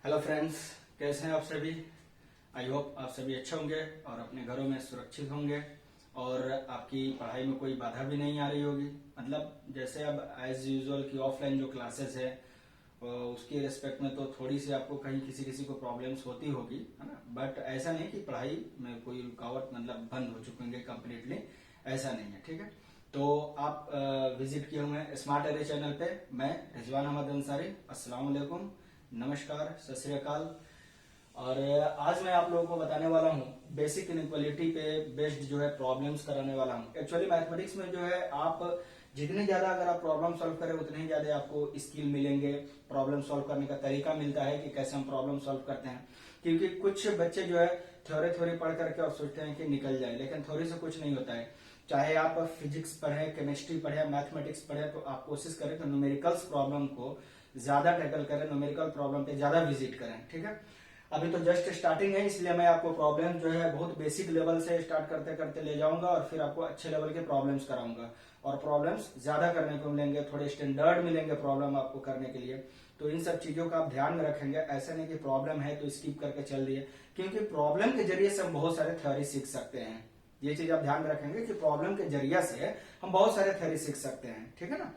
Hello friends, कैसे हैं आप सभी। आई होप आप सभी अच्छे होंगे और अपने घरों में सुरक्षित होंगे और आपकी पढ़ाई में कोई बाधा भी नहीं आ रही होगी। मतलब जैसे अब एज यूजुअल की ऑफलाइन जो क्लासेस है उसकी रिस्पेक्ट में तो थोड़ी सी आपको कहीं किसी किसी को प्रॉब्लम्स होती होगी, है ना। बट ऐसा नहीं कि पढ़ाई में कोई रुकावट मतलब बंद हो चुके हैं कम्प्लीटली, ऐसा नहीं है। ठीक है, तो आप विजिट किए हुए हैं स्मार्ट एरे चैनल पे। मैं रिजवान अहमद अंसारी। अस्सलाम वालेकुम, नमस्कार, सत श्री अकाल। और आज मैं आप लोगों को बताने वाला हूँ बेसिक इनइक्वालिटी पे बेस्ड जो है प्रॉब्लम्स कराने वाला हूँ। एक्चुअली मैथमेटिक्स में जो है आप जितने ज्यादा अगर आप प्रॉब्लम सॉल्व करें उतने ही ज्यादा आपको स्किल मिलेंगे, प्रॉब्लम सॉल्व करने का तरीका मिलता है कि कैसे हम प्रॉब्लम सॉल्व करते हैं। क्योंकि कुछ बच्चे जो है थ्योरी थ्योरी पढ़ करके और सोचते हैं कि निकल जाए, लेकिन थ्योरी से कुछ नहीं होता है। चाहे आप फिजिक्स पढ़े, केमिस्ट्री पढ़े, मैथमेटिक्स पढ़े, तो आप कोशिश करें तो न्यूमेरिकल्स प्रॉब्लम को ज्यादा टैकल करें, न्यूमेरिकल प्रॉब्लम पे ज्यादा विजिट करें। ठीक है, अभी तो जस्ट स्टार्टिंग है, इसलिए मैं आपको प्रॉब्लम जो है बहुत बेसिक लेवल से स्टार्ट करते करते ले जाऊंगा और फिर आपको अच्छे लेवल के प्रॉब्लम्स कराऊंगा और प्रॉब्लम्स ज्यादा करने को मिलेंगे, थोड़े स्टैंडर्ड मिलेंगे प्रॉब्लम आपको करने के लिए। तो इन सब चीजों का आप ध्यान में रखेंगे। ऐसा नहीं कि प्रॉब्लम है तो स्किप करके चल दिए, क्योंकि प्रॉब्लम के जरिए से हम बहुत सारे थ्योरी सीख सकते हैं। ये चीज आप ध्यान में रखेंगे कि प्रॉब्लम के जरिए से हम बहुत सारे थ्योरी सीख सकते हैं। ठीक है ना,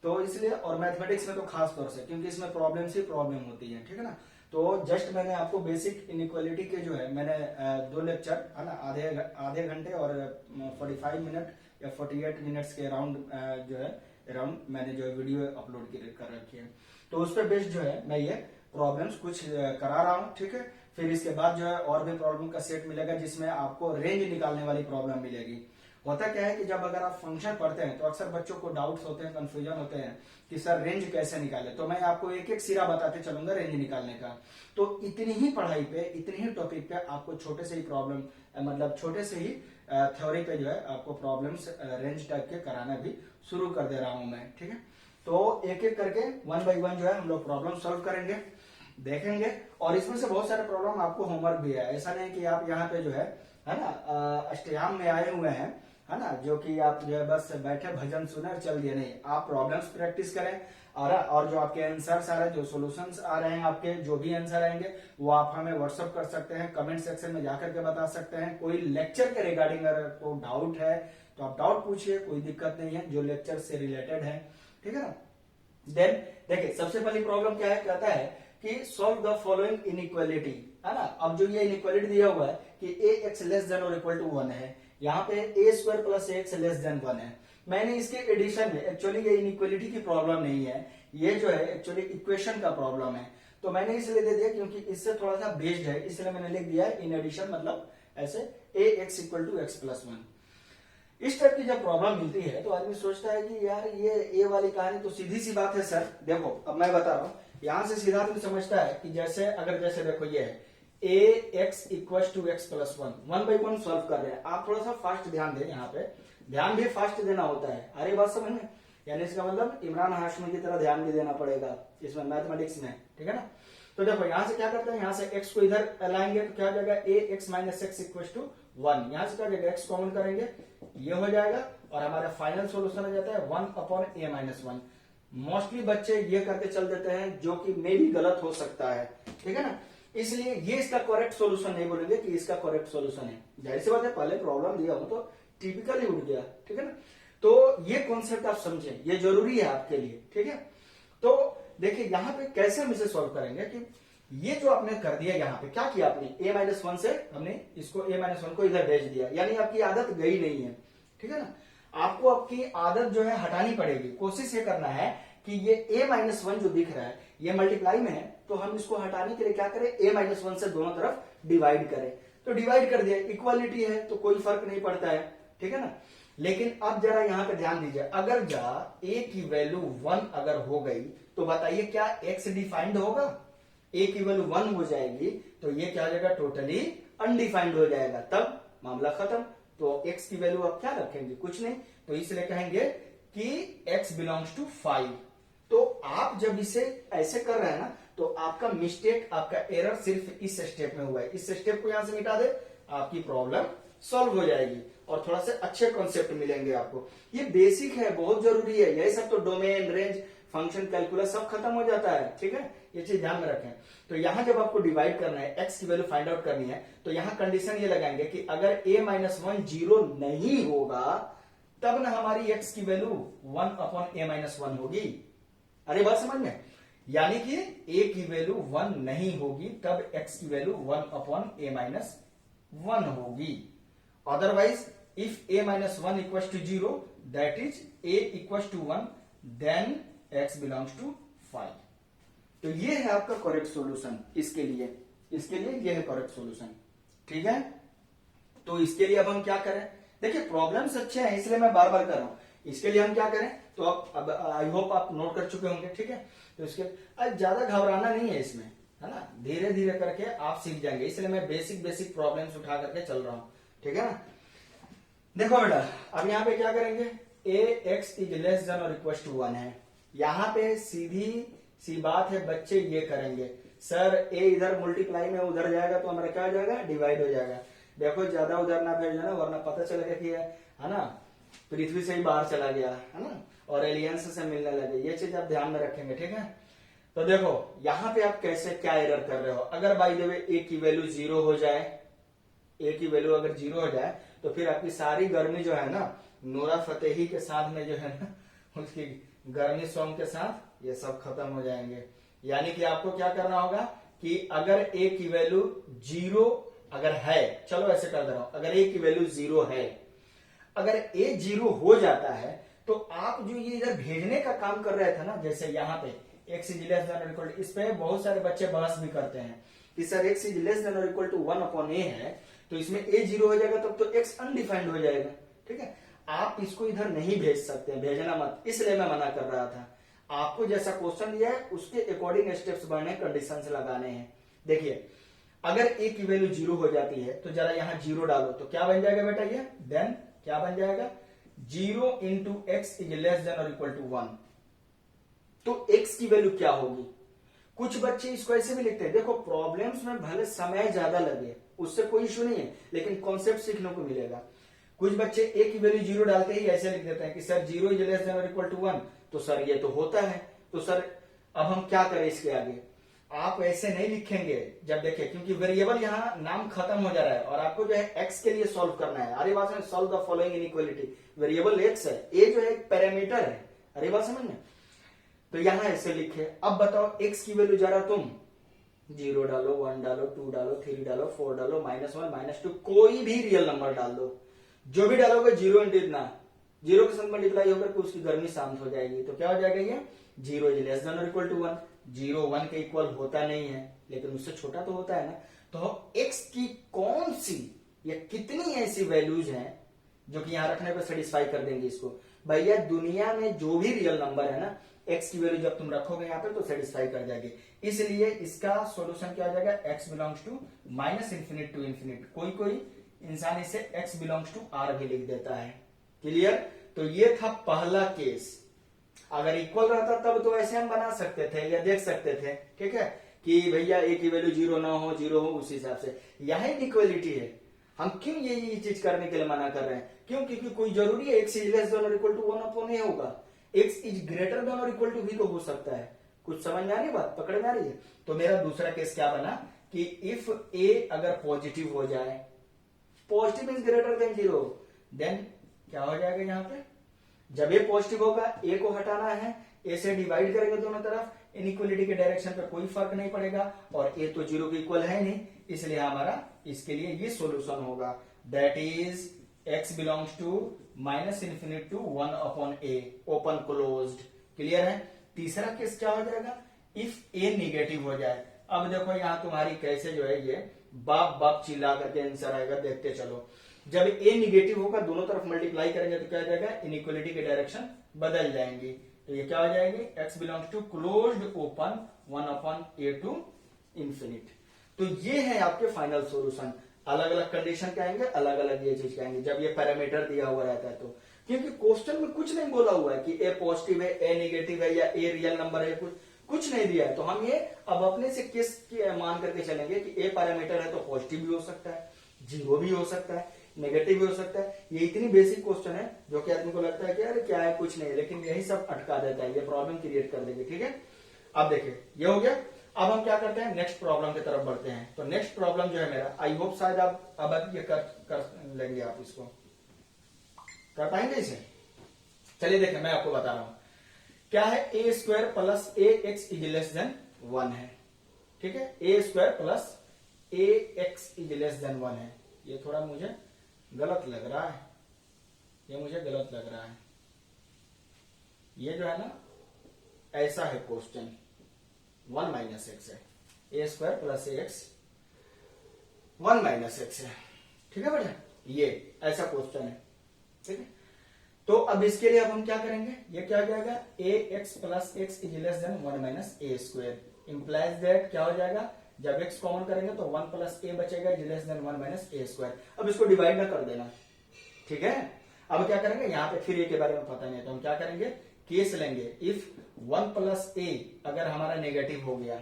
तो इसलिए और मैथमेटिक्स में तो खास तौर से क्योंकि इसमें प्रॉब्लम ही प्रॉब्लम होती है। ठीक है ना, तो जस्ट मैंने आपको बेसिक इनइक्वालिटी के जो है मैंने दो लेक्चर है ना आधे घंटे और 45 मिनट या 48 मिनट्स के अराउंड जो है अराउंड मैंने जो वीडियो अपलोड कर रखी है। तो उस पर बेस्ड जो है मैं ये प्रॉब्लम्स कुछ करा रहा हूँ। ठीक है, फिर इसके बाद जो है और भी प्रॉब्लम का सेट मिलेगा जिसमें आपको रेंज निकालने वाली प्रॉब्लम मिलेगी। होता क्या है कि जब अगर आप फंक्शन पढ़ते हैं तो अक्सर बच्चों को डाउट्स होते हैं, कंफ्यूजन होते हैं कि सर रेंज कैसे निकाले। तो मैं आपको एक एक सिरा बताते चलूंगा रेंज निकालने का। तो इतनी ही पढ़ाई पे, इतनी ही टॉपिक पे आपको छोटे से ही प्रॉब्लम मतलब छोटे से ही थ्योरी पे जो है आपको प्रॉब्लम्स रेंज टाइप के कराना भी शुरू कर दे रहा हूं मैं। ठीक है, तो एक एक करके वन बाई वन जो है हम लोग प्रॉब्लम सॉल्व करेंगे, देखेंगे। और इसमें से बहुत सारे प्रॉब्लम आपको होमवर्क भी है। ऐसा नहीं कि आप यहाँ पे जो है ना अष्टयाम में आए हुए हैं, है ना, जो कि आप जो है बस बैठे भजन सुने और चल दिए। नहीं, आप प्रॉब्लम्स प्रैक्टिस करें और जो आपके आंसर्स आ रहे हैं, जो सॉल्यूशंस आ रहे हैं, आपके जो भी आंसर आएंगे वो आप हमें व्हाट्सअप कर सकते हैं, कमेंट सेक्शन में जाकर के बता सकते हैं। कोई लेक्चर के रिगार्डिंग अगर कोई डाउट है तो आप डाउट पूछिए, कोई दिक्कत नहीं है, जो लेक्चर से रिलेटेड है। ठीक है ना, देन देखिए सबसे पहली प्रॉब्लम क्या है, कहता है कि सॉल्व द फॉलोइंग इनइक्वालिटी, है ना। अब जो ये इनइक्वालिटी दिया हुआ है कि ए एक्स लेस देन और इक्वल टू 1 है, यहाँ पे a square plus x less than 1 है। मैंने इसके एडिशन में, एक्चुअली ये इनइक्वालिटी की प्रॉब्लम नहीं है, ये जो है एक्चुअली इक्वेशन का प्रॉब्लम है। तो मैंने इसलिए दे दिया क्योंकि इससे थोड़ा सा बेस्ड है, इसलिए मैंने लिख दिया है इन एडिशन, मतलब ऐसे a x equal to x plus 1। इस टाइप की जब प्रॉब्लम मिलती है तो आदमी सोचता है कि यार ये ए वाली कहानी तो सीधी सी बात है सर। देखो अब मैं बता रहा हूं, यहां से सीधा आदमी समझता है कि जैसे अगर जैसे देखो ये है a x equal to x plus 1, 1 by 1 solve कर रहे हैं। आप थोड़ा सा फास्ट ध्यान दें, यहाँ पे ध्यान भी फास्ट देना होता है। अरे बात समझ में, यानी इसका मतलब इमरान हाशमी की तरह ध्यान भी देना पड़ेगा इसमें मैथमेटिक्स में। ठीक है ना, तो देखो यहां से क्या करते हैं, यहां से एक्स को इधर लाएंगे तो क्या हो जाएगा a x minus x equal to 1। यहां से क्या हो जाएगा एक्स कॉमन करेंगे, ये हो जाएगा और हमारा फाइनल सॉल्यूशन हो जाता है 1 अपॉन ए माइनस 1। मोस्टली बच्चे ये करके चल देते हैं, जो कि मे भी गलत हो सकता है। ठीक है ना, इसलिए ये इसका करेक्ट सॉल्यूशन नहीं बोलेंगे कि इसका करेक्ट सॉल्यूशन है। जाहिर सी बात है, पहले प्रॉब्लम दिया हो तो टिपिकली उठ गया। ठीक है ना, तो ये कॉन्सेप्ट आप समझें, ये जरूरी है आपके लिए। ठीक है, तो देखिए यहाँ पे कैसे हम इसे सॉल्व करेंगे कि ये जो आपने कर दिया, यहाँ पे क्या किया आपने, a माइनस 1 से हमने इसको a माइनस 1 को इधर भेज दिया, यानी आपकी आदत गई नहीं है। ठीक है ना, आपको आपकी आदत जो है हटानी पड़ेगी। कोशिश ये करना है कि ये a माइनस 1 जो दिख रहा है ये मल्टीप्लाई में है, तो हम इसको हटाने के लिए क्या करें, a माइनस 1 से दोनों तरफ डिवाइड करें। तो डिवाइड कर दिया, इक्वालिटी है तो कोई फर्क नहीं पड़ता है। ठीक है ना, लेकिन अब जरा यहाँ पे ध्यान दीजिए, अगर a की वैल्यू 1 अगर हो गई तो बताइए क्या x डिफाइंड होगा। a की वैल्यू 1 हो जाएगी तो ये क्या हो जाएगा, टोटली अनडिफाइंड हो जाएगा, तब मामला खत्म। तो x की वैल्यू आप क्या रखेंगे, कुछ नहीं, तो इसलिए कहेंगे कि x बिलोंग्स टू 5। तो आप जब इसे ऐसे कर रहे हैं ना, तो आपका मिस्टेक, आपका एरर सिर्फ इस स्टेप में हुआ है। इस स्टेप को यहां से मिटा दे, आपकी प्रॉब्लम सॉल्व हो जाएगी और थोड़ा से अच्छे कॉन्सेप्ट मिलेंगे आपको। ये बेसिक है, बहुत जरूरी है। यही सब तो डोमेन, रेंज, फंक्शन, कैलकुलस सब खत्म हो जाता है। ठीक है, ये चीज ध्यान में रखें। तो यहां जब आपको डिवाइड करना है, एक्स की वैल्यू फाइंड आउट करनी है, तो यहां कंडीशन ये लगाएंगे कि अगर a-1 जीरो नहीं होगा तब ना हमारी एक्स की वैल्यू 1/a-1 होगी। अरे बात समझ में, यानी कि a की वैल्यू 1 नहीं होगी तब x की वैल्यू 1/a-1 होगी। Otherwise if a-1 equals to 0 that is a equals to 1 then x belongs to 5। तो ये है आपका करेक्ट सॉल्यूशन इसके लिए ये है करेक्ट सॉल्यूशन। ठीक है, तो इसके लिए अब हम क्या करें, देखिए प्रॉब्लम्स अच्छे हैं इसलिए मैं बार बार कर रहा हूं। इसके लिए हम क्या करें, तो अब आई होप आप नोट कर चुके होंगे। ठीक है, तो इसके आज ज्यादा घबराना नहीं है इसमें, है ना, धीरे धीरे करके आप सीख जाएंगे, इसलिए मैं बेसिक प्रॉब्लम्स उठा करके चल रहा हूं। ठीक है ना, देखो बेटा अब यहाँ पे क्या करेंगे, ax इज लेस देन और इक्वल टू 1 है। यहाँ पे सीधी सी बात है बच्चे, ये करेंगे सर a इधर मल्टीप्लाई में उधर जाएगा तो हमारा क्या हो जाएगा, डिवाइड हो जाएगा। देखो ज्यादा उधर ना भेज देना वरना पता चलेगा कि है ना पृथ्वी से ही बाहर चला गया, है ना, और एलियंस से मिलने लगे। ये चीज आप ध्यान में रखेंगे। ठीक है, तो देखो यहाँ पे आप कैसे क्या एरर कर रहे हो। अगर बाई द वे a की वैल्यू 0 हो जाए, a की वैल्यू अगर 0 हो जाए तो फिर आपकी सारी गर्मी जो है ना नूरा फतेही के साथ में जो है ना उसकी गर्मी सॉन्ग के साथ ये सब खत्म हो जाएंगे। यानी कि आपको क्या करना होगा कि अगर a की वैल्यू 0 अगर है, चलो ऐसे कर दे रहा हूं, अगर a की वैल्यू 0 है, अगर a 0 हो जाता है तो आप जो ये इधर भेजने का काम कर रहे थे ना, जैसे यहाँ पे x इज लेस देन और इक्वल टू, इस पे बहुत सारे बच्चे बहस भी करते हैं कि sir x is less than और इक्वल टू 1/a है तो इसमें a 0 हो जाएगा तब तो x अनडिफाइंड हो जाएगा। ठीक है, आप इसको इधर नहीं भेज सकते, भेजना मत, इसलिए मैं मना कर रहा था। आपको जैसा क्वेश्चन दिया है उसके अकॉर्डिंग स्टेप्स बढ़ने, कंडीशंस लगाने हैं। देखिए अगर a की वैल्यू 0 हो जाती है तो जरा यहां 0 डालो तो क्या बन जाएगा बेटा, ये देन क्या बन जाएगा, 0 into x is less than और इक्वल टू 1। तो x की वैल्यू क्या होगी। कुछ बच्चे इसको ऐसे भी लिखते हैं, देखो प्रॉब्लम्स में भले समय ज्यादा लगे उससे कोई इशू नहीं है लेकिन कॉन्सेप्ट सीखने को मिलेगा। कुछ बच्चे a की वैल्यू 0 डालते ही ऐसे लिख देते हैं कि सर 0 इज लेस देन और इक्वल टू 1, तो सर ये तो होता है, तो सर अब हम क्या करें इसके आगे। आप ऐसे नहीं लिखेंगे जब देखें, क्योंकि वेरिएबल यहाँ नाम खत्म हो जा रहा है और आपको जो है x के लिए सॉल्व करना है। अरे बात समझ, solve the following inequality, variable x है, a जो है एक पैरामीटर है। अरे बात समझ में, तो यहां ऐसे लिखे। अब बताओ x की वैल्यू जरा तुम 0 डालो, 1 डालो, 2 डालो, 3 डालो, 4 डालो, -1 -2 कोई भी रियल नंबर डाल दो, जो भी डालोगे 0 इंटू इतना, 0 के साथ मल्टीप्लाई होकर के उसकी गर्मी शांत हो जाएगी। तो क्या हो जाएगा, ये 0 इज लेस देन और इक्वल टू 1। 0 1 के इक्वल होता नहीं है लेकिन उससे छोटा तो होता है ना। तो x की कौन सी या कितनी ऐसी वैल्यूज हैं जो कि यहां रखने पर सेटिस्फाई कर देंगे इसको। भैया दुनिया में जो भी रियल नंबर है ना, x की वैल्यू जब तुम रखोगे यहाँ पे तो सेटिस्फाई कर जाएगी। इसलिए इसका सॉल्यूशन क्या हो जाएगा, x belongs to -∞ to infinite. कोई इंसान इसे x बिलोंग्स टू r भी लिख देता है। क्लियर, तो ये था पहला केस। अगर इक्वल रहता तब तो ऐसे हम बना सकते थे या देख सकते थे, ठीक है, कि भैया a की वैल्यू 0 ना हो, 0 हो, उस हिसाब से। यह इक्वलिटी है, हम क्यों ये चीज करने के लिए मना कर रहे हैं, क्यों, क्योंकि कोई जरूरी है x इज लेस देन और इक्वल टू 1/a होगा, x इज ग्रेटर देन और इक्वल टू भी तो हो सकता है। कुछ समझ में आ रही बात, पकड़ में आ रही है। तो मेरा दूसरा केस क्या बना कि इफ a अगर पॉजिटिव हो जाए, positive is greater than 0, then क्या हो जाएगा यहाँ पे, जब ए पॉजिटिव होगा ए को हटाना है, ए से डिवाइड करेंगे दोनों तरफ, इनइक्वालिटी के डायरेक्शन पे कोई फर्क नहीं पड़ेगा और ए तो 0 के इक्वल है नहीं, इसलिए हमारा इसके लिए ये सॉल्यूशन होगा, that is x belongs to -∞ to 1/a, open closed. Clear है। तीसरा केस क्या हो जाएगा, इफ a निगेटिव हो जाए। अब देखो यहां तुम्हारी कैसे जो है ये बाप बाप चिल्ला करके आंसर आएगा, देखते चलो। जब a निगेटिव होगा दोनों तरफ मल्टीप्लाई करेंगे तो क्या हो जाएगा, इनइक्वालिटी के डायरेक्शन बदल जाएंगी। तो ये क्या हो जाएगी, x belongs to closed open 1/a to infinite. तो ये है आपके फाइनल सॉल्यूशन। अलग अलग कंडीशन क्या आएंगे, अलग अलग ये चीज क्या आएंगे जब ये पैरामीटर दिया हुआ रहता है। तो क्योंकि क्वेश्चन में कुछ नहीं बोला हुआ है कि a पॉजिटिव है, a निगेटिव है या a रियल नंबर है, कुछ नहीं दिया है। तो हम ये अब अपने से केस मान करके चलेंगे कि a पैरामीटर है तो पॉजिटिव भी हो सकता है, 0 भी हो सकता है। नेगेटिव भी हो सकता है। ये इतनी बेसिक क्वेश्चन है जो कि आदमी को लगता है कि अरे क्या है, कुछ नहीं है, लेकिन यही सब अटका देता है, ये प्रॉब्लम क्रिएट कर देंगे। ठीक है, अब देखिए ये हो गया। अब हम क्या करते हैं, नेक्स्ट प्रॉब्लम की तरफ बढ़ते हैं। तो नेक्स्ट प्रॉब्लम जो है मेरा, आई होप शायद आप अब ये कर लेंगे, आप इसको कर पाएंगे इसे। चलिए देखिए मैं आपको बता रहा हूं क्या है, a square plus a x is less than 1 है। ठीक है, a square plus a x is less than 1 है। ये थोड़ा मुझे गलत लग रहा है, ये मुझे गलत लग रहा है। ये जो है ना ऐसा है क्वेश्चन, 1 माइनस एक्स है, a square plus a x 1 minus x है। ठीक है बढ़िया, ये ऐसा क्वेश्चन है। ठीक है, तो अब इसके लिए अब हम क्या करेंगे, ये क्या हो जाएगा, a x plus x is less than 1 minus a square implies that क्या हो जाएगा, जब x कॉमन करेंगे तो 1 प्लस ए बचेगा is less than 1 minus a square. अब इसको डिवाइड ना कर देना। ठीक है, अब क्या करेंगे, यहाँ पे फिर ए के बारे में पता नहीं है तो हम क्या करेंगे, केस लेंगे इफ 1 प्लस ए अगर हमारा नेगेटिव हो गया,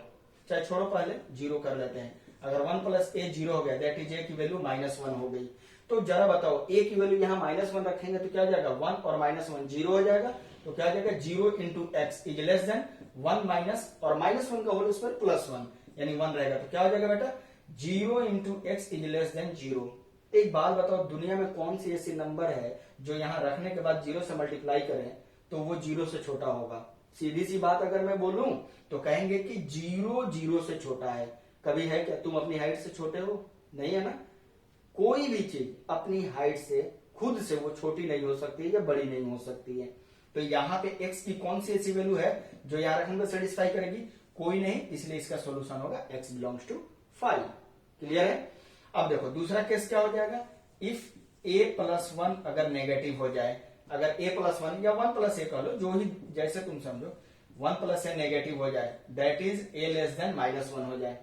चाहे छोड़ो पहले जीरो कर लेते हैं, अगर 1 प्लस ए जीरो हो गया दैट इज ए की वैल्यू -1 हो गई। तो जरा बताओ ए की वैल्यू यहाँ -1 रखेंगे तो क्या हो जाएगा, 1 और -1 जीरो हो जाएगा, तो क्या हो जाएगा 0 into x is less than 1 minus और -1 का होल स्क्वायर +1 यानी 1 रहेगा। तो क्या हो जाएगा बेटा, 0 into x is less then 0। एक बात बताओ, दुनिया में कौन सी ऐसी नंबर है जो यहाँ रखने के बाद 0 से मल्टीप्लाई करें तो वो 0 से छोटा होगा। सीधी सी बात अगर मैं बोलूं तो कहेंगे कि 0 0 से छोटा है। कभी है क्या, तुम अपनी हाइट से छोटे हो, नहीं है ना। कोई भी चीज अपनी हाइट से खुद से वो छोटी नहीं हो सकती है या बड़ी नहीं हो सकती है। तो यहाँ पे x की कौन सी ऐसी वैल्यू है जो यहाँ रखने को सेटिस्फाई करेगी, कोई नहीं, इसलिए इसका सोल्यूशन होगा x बिलोंग्स टू 5। क्लियर है। अब देखो दूसरा केस क्या हो जाएगा, इफ a प्लस 1 अगर नेगेटिव हो जाए, अगर a प्लस 1 या 1 प्लस ए कह लो, जो ही जैसे तुम समझो, 1 प्लस ए नेगेटिव हो जाए that is a less than -1 हो जाए।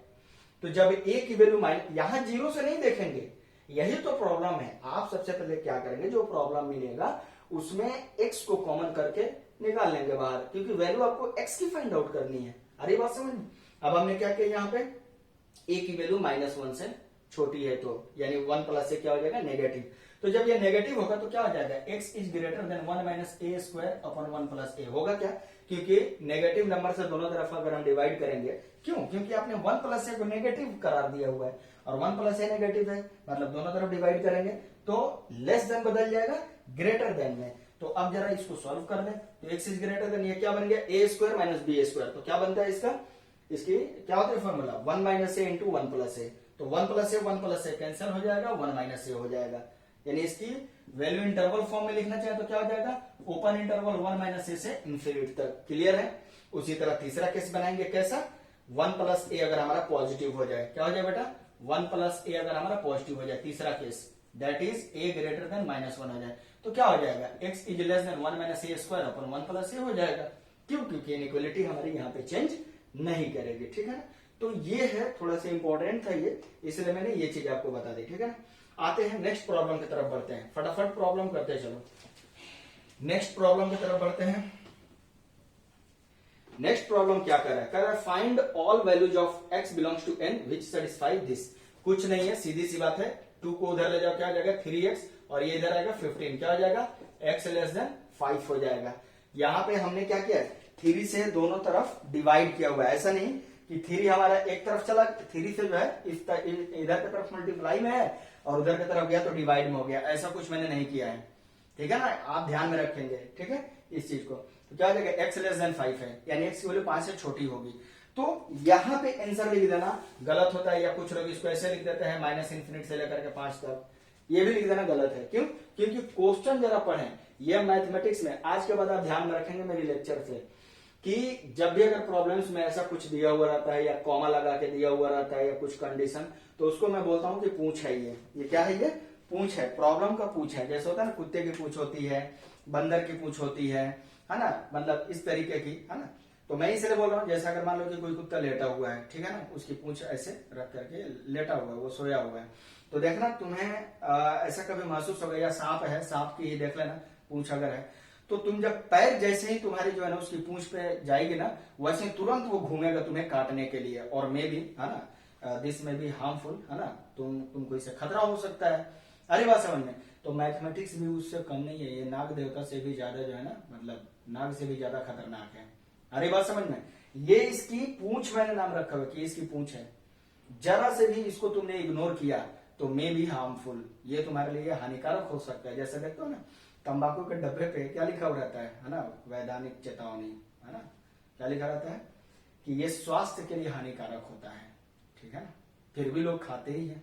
तो जब a की वैल्यू यहां 0 से नहीं देखेंगे, यही तो प्रॉब्लम है। आप सबसे पहले क्या करेंगे, जो प्रॉब्लम मिलेगा उसमें x को कॉमन करके निकाल लेंगे बाहर, क्योंकि वैल्यू आपको x की फाइंड आउट करनी है। अरे बात समझ में। अब हमने क्या किया, यहाँ पे a की वैल्यू -1 से छोटी है तो यानी 1 प्लस ए क्या हो जाएगा, नेगेटिव। तो जब ये नेगेटिव होगा तो क्या हो जाएगा, x is greater than 1 minus a square upon 1 plus a होगा क्या, क्योंकि नेगेटिव नंबर से दोनों तरफ अगर हम डिवाइड करेंगे, क्यों, क्योंकि आपने 1 प्लस ए को नेगेटिव करार दिया हुआ है और 1 प्लस ए नेगेटिव है, मतलब दोनों तरफ डिवाइड करेंगे तो लेस देन बदल जाएगा ग्रेटर देन में। तो अब जरा इसको सॉल्व कर लें, तो x इज ग्रेटर देन, ये क्या बन गया, ए स्क्वायर माइनस बी स्क्वायर। तो क्या बनता है इसका, इसकी क्या होता है फॉर्मूला, 1 माइनस ए इंटू 1 प्लस ए। तो 1 प्लस ए कैंसिल हो जाएगा, 1 माइनस ए हो जाएगा। यानी इसकी वैल्यू इंटरवल फॉर्म में लिखना चाहे तो क्या हो जाएगा, ओपन इंटरवल 1 माइनस ए से इंफिनिटी तक। क्लियर है। उसी तरह तीसरा केस बनाएंगे, कैसा, 1 प्लस ए अगर हमारा पॉजिटिव हो जाए, क्या हो जाए बेटा, 1 प्लस ए अगर हमारा पॉजिटिव हो जाए, तीसरा case that is a greater than -1 हो जाए, तो क्या हो जाएगा, x is less than 1 minus a square upon 1 plus a हो जाएगा। क्यों, क्योंकि इनइक्वालिटी हमारी यहाँ पे चेंज नहीं करेगी। ठीक है ना। तो ये है, थोड़ा सा इंपॉर्टेंट था ये, इसलिए मैंने ये चीज आपको बता दी। ठीक है ना। आते हैं नेक्स्ट प्रॉब्लम की तरफ बढ़ते हैं, फटाफट प्रॉब्लम करते हैं। चलो नेक्स्ट प्रॉब्लम की तरफ बढ़ते हैं। नेक्स्ट प्रॉब्लम क्या कर रहा है, find all values of x belongs to n which satisfy this. कुछ नहीं है, सीधी सी बात है, 2 को उधर ले जाओ, क्या हो जाएगा 3x, और ये इधर आएगा 15, क्या हो जाएगा x लेस देन 5 हो जाएगा। यहाँ पे हमने क्या किया, 3 से दोनों तरफ डिवाइड किया हुआ है। ऐसा नहीं कि 3 हमारा एक तरफ चला, 3 से जो है इधर की तरफ मल्टीप्लाई में है और उधर की तरफ गया तो डिवाइड में हो गया, ऐसा कुछ मैंने नहीं किया है। ठीक है ना, आप ध्यान में रखेंगे। ठीक है इस चीज को। तो क्या हो जाएगा, x लेस देन 5 है, यानी x की वैल्यू 5 से छोटी होगी। तो यहाँ पे आंसर लिख देना गलत होता है, या कुछ लोग इसको ऐसे लिख देते हैं -∞ से लेकर के 5 तक, ये भी लिख देना गलत है। क्यों, क्योंकि क्वेश्चन जरा पढ़ें, ये मैथमेटिक्स में आज के बाद आप ध्यान में रखेंगे मेरी लेक्चर से, कि जब भी अगर प्रॉब्लम्स में ऐसा कुछ दिया हुआ रहता है या कॉमा लगा के दिया हुआ रहता है या कुछ कंडीशन, तो उसको मैं बोलता हूं कि पूछ है। ये क्या है, ये पूछ है, प्रॉब्लम का पूछ है। जैसे होता है ना, कुत्ते की पूछ होती है, बंदर की पूछ होती है ना, मतलब इस तरीके की, है ना। तो मैं इसलिए बोल रहा हूँ, जैसे अगर मान लो कि कोई कुत्ता लेटा हुआ है, ठीक है ना, उसकी पूंछ ऐसे रख करके लेटा हुआ है, वो सोया हुआ है, तो देखना तुम्हें ऐसा कभी महसूस होगा, या सांप है, सांप की देख लेना पूंछ अगर है, तो तुम जब पैर जैसे ही तुम्हारी जो है ना उसकी पूंछ पे जाएगी ना, वैसे ही तुरंत वो घूमेगा तुम्हें काटने के लिए, और मे भी, है ना, दिस में भी हार्मफुल, है ना, तुमको इससे खतरा हो सकता है अरे बात समझ में। तो मैथमेटिक्स भी उससे कम नहीं है, ये नाग देवता से भी ज्यादा जो है ना, मतलब नाग से भी ज्यादा खतरनाक है। अरे बात समझ में। ये इसकी पूंछ मैंने नाम रखा हुआ कि इसकी पूंछ है, जरा से भी इसको तुमने इग्नोर किया तो मे बी हार्मफुल, ये तुम्हारे लिए हानिकारक हो सकता है। जैसे देखते हो ना तंबाकू के डब्बे पे क्या लिखा हुआ रहता है ना, वैधानिक चेतावनी, है ना, क्या लिखा रहता है कि ये स्वास्थ्य के लिए हानिकारक होता है, ठीक है ना, फिर भी लोग खाते ही हैं,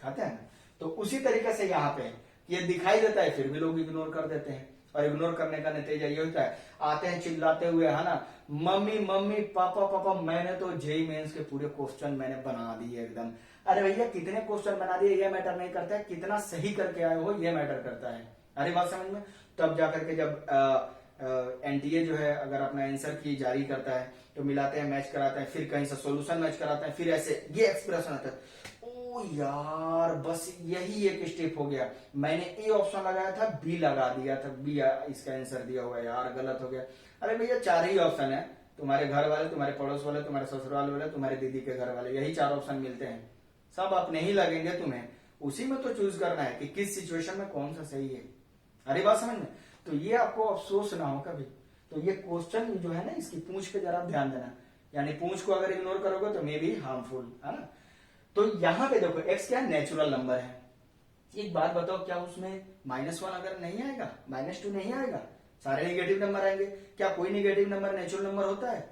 खाते हैं ना। तो उसी तरीके से यहाँ पे ये दिखाई देता है, फिर भी लोग इग्नोर कर देते हैं, और इग्नोर करने का नतीजा ये होता है, आते हैं चिल्लाते हुए, है ना, मम्मी मम्मी पापा पापा मैंने तो जेई मेंस के पूरे क्वेश्चन मैंने बना दिए एकदम। अरे भैया कितने क्वेश्चन बना दिए ये मैटर नहीं करता है, कितना सही करके आए हो ये मैटर करता है। अरे बात समझ में। तब जाकर के जब एनटीए जो है अगर अपना आंसर की जारी करता है तो मिलाते हैं, मैच कराते हैं, फिर कहीं से सॉल्यूशन मैच कराते हैं, फिर ऐसे ये एक्सप्रेशन आता है, ओ यार बस यही एक स्टेप हो गया, मैंने ए ऑप्शन लगाया था बी लगा दिया था, बी इसका आंसर दिया हुआ है, यार गलत हो गया। अरे भैया 4 ही ऑप्शन है, तुम्हारे घर वाले, तुम्हारे पड़ोस वाले, तुम्हारे ससुराल वाले, तुम्हारे दीदी के घर वाले, यही 4 ऑप्शन मिलते हैं, सब अपने ही लगेंगे, तुम्हें उसी में तो चूज करना है कि किस सिचुएशन में कौन सा सही है। अरे बात समझ में। तो ये आपको अफसोस ना हो कभी, तो ये क्वेश्चन जो है ना इसकी पूंछ पे जरा ध्यान देना, यानी पूंछ को अगर इग्नोर करोगे तो मे बी हार्मफुल, है ना। तो यहां पे देखो एक्स क्या नेचुरल नंबर है, एक बात बताओ क्या उसमें -1 अगर नहीं आएगा, -2 नहीं आएगा, सारे नेगेटिव नंबर आएंगे, क्या कोई नेगेटिव नंबर नेचुरल नंबर होता है?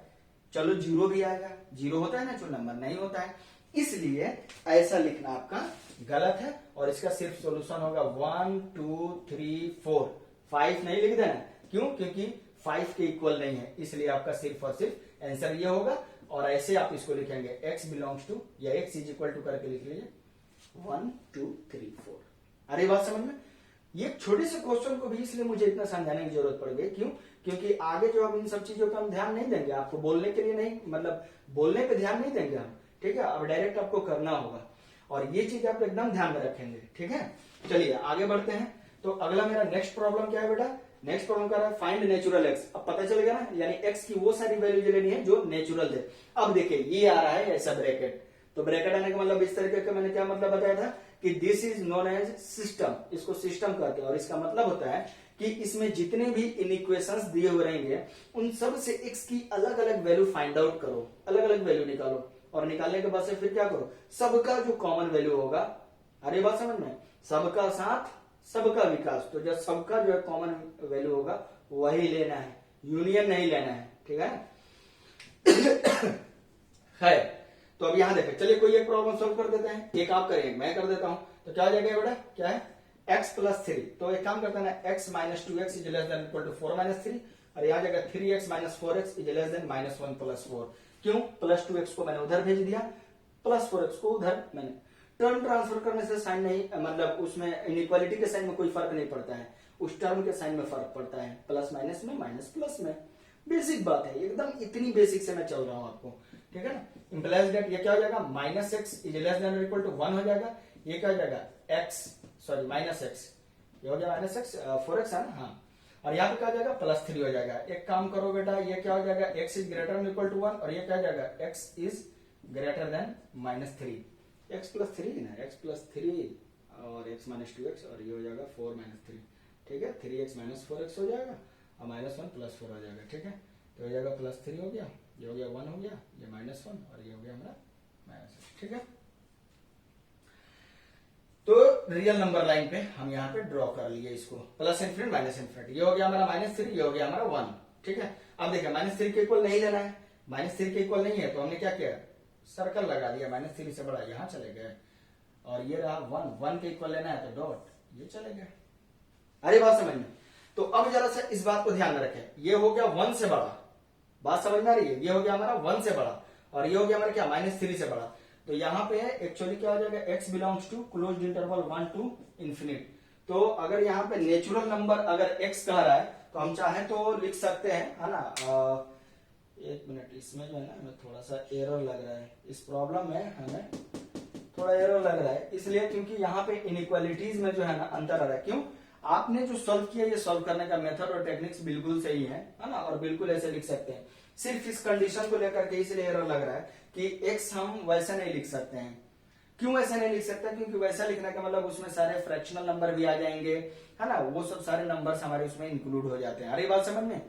चलो 0 भी आएगा, 0 होता है नेचुरल नंबर? नहीं होता है। इसलिए ऐसा लिखना आपका गलत है, और इसका सिर्फ सॉल्यूशन होगा 1 2 3 4, 5 नहीं लिख देना, क्यों? क्योंकि 5 के इक्वल नहीं है, इसलिए आपका सिर्फ और सिर्फ आंसर ये होगा। और ऐसे आप इसको लिखेंगे x बिलोंग्स टू या x इज इक्वल टू करके लिख लीजिए 1 2 3 4। अरे बात समझ में। ये छोटे से क्वेश्चन को भी इसलिए मुझे इतना समझाने की जरूरत पड़ गई, क्यों? क्योंकि आगे जो हम इन सब चीजों पर हम ध्यान नहीं देंगे, आपको बोलने के लिए नहीं, मतलब बोलने पे ध्यान नहीं देंगे हम, ठीक है, अब डायरेक्ट आपको करना होगा, और ये चीज आप एकदम ध्यान में रखेंगे, ठीक है। चलिए आगे बढ़ते हैं। तो अगला मेरा नेक्स्ट प्रॉब्लम क्या है बेटा? नेक्स्ट प्रॉब्लम क्या है? Find natural x. अब पता चल गया ना, यानी एक्स की वो सारी वैल्यू लेनी है जो नेचुरल है। अब देखिए ये आ रहा है ऐसा ब्रैकेट, तो ब्रैकेट आने का मतलब इस तरीके का मैंने क्या मतलब बताया था कि this is known as system, इसको सिस्टम कहते हैं, और इसका मतलब होता है कि इसमें जितने भी इनइक्वेशंस दिए हुए रहेंगे उन सब से एक्स की अलग अलग वैल्यू फाइंड आउट करो, अलग अलग वैल्यू निकालो, और निकालने के बाद से फिर क्या करो, सबका जो कॉमन वैल्यू होगा, अरे बात समझ में, सबका साथ सबका विकास, तो जब सबका जो है कॉमन वैल्यू होगा वही लेना है, यूनियन नहीं लेना है, ठीक है। है तो अब यहां देखें, चलिए कोई एक प्रॉब्लम सॉल्व कर देते हैं, एक आप करें मैं कर देता हूं। तो क्या हो जाएगा बेटा? क्या है? x + 3। तो एक काम करते हैं ना, x - 2x is less than equal to 4 - 3, और यहां जाएगा 3x - 4x is less than -1 + 4। क्यों? +2x को मैंने उधर भेज दिया, +4x को उधर मैंने, टर्म ट्रांसफर करने से साइन नहीं, मतलब उसमें इनइक्वालिटी के साइन में कोई फर्क नहीं पड़ता है, उस टर्म के साइन में फर्क पड़ता है, प्लस माइनस में, माइनस प्लस में। बेसिक बात है एकदम, इतनी बेसिक से मैं चल रहा हूं आपको, ठीक है ना। इंप्लाइज दैट ये क्या हो जाएगा, -x is less than equal to 1 हो जाएगा, ये क्या हो जाएगा x, सॉरी -x, ये हो गया -x, 4x है ना, हाँ, और यहाँ पे क्या हो जाएगा +3 हो जाएगा। एक काम करो बेटा, ये क्या हो जाएगा, x is greater than equal to 1, और ये क्या हो जाएगा, x is greater than -3, x + 3 ना, x + 3 और x - 2x, और ये हो जाएगा 4 - 3, ठीक है, 3x - 4x हो जाएगा, और -1 + 4 हो जाएगा, ठीक है। तो हो जाएगा +3 हो गया, ये हो गया 1 हो गया, ये -1, और ये हो गया हमारा -1, ठीक है। तो रियल नंबर लाइन पे हम यहाँ पे ड्रॉ कर लिए इसको, प्लस इन्फिनिट माइनस इन्फिनिट, ये हो गया हमारा -3, ये हो गया हमारा 1, ठीक है। अब देखिए -3 के इक्वल नहीं लेना है, -3 के इक्वल नहीं है, तो हमने क्या किया, सर्कल लगा दिया, -3 से बड़ा यहाँ चले गए, और ये रहा 1 के इक्वल लेना है तो डॉट, ये चले गए। अरे बात समझ में। तो अब जरा सा इस बात को ध्यान में रखें, ये हो गया 1 से बड़ा, बात समझ में आ रही है, ये हो गया हमारा 1 से बड़ा, और ये हो गया हमारा क्या, -3 से बड़ा। तो यहाँ पे एक्चुअली क्या हो जाएगा, x belongs to closed interval 1 to infinite. तो अगर यहाँ पे नेचुरल नंबर अगर x कह रहा है तो हम चाहे तो लिख सकते हैं, है ना। एक मिनट, इसमें जो है ना हमें थोड़ा सा एरर लग रहा है, इस प्रॉब्लम में हमें थोड़ा एरर लग रहा है, इसलिए क्योंकि यहाँ पे इनइक्वालिटीज में जो है ना अंतर आ रहा है। क्यों? आपने जो सॉल्व किया, ये सॉल्व करने का मेथड और टेक्निक्स बिल्कुल सही है ना, और बिल्कुल ऐसे लिख सकते हैं, सिर्फ इस कंडीशन को लेकर के इसलिए एरर लग रहा है कि x हम वैसे नहीं लिख सकते हैं, क्यों ऐसा नहीं लिख सकता? क्योंकि वैसा लिखने का मतलब उसमें सारे फ्रैक्शनल नंबर भी आ जाएंगे, है ना, वो सब सारे नंबर्स हमारे उसमें इंक्लूड हो जाते हैं। अरे बात समझ में?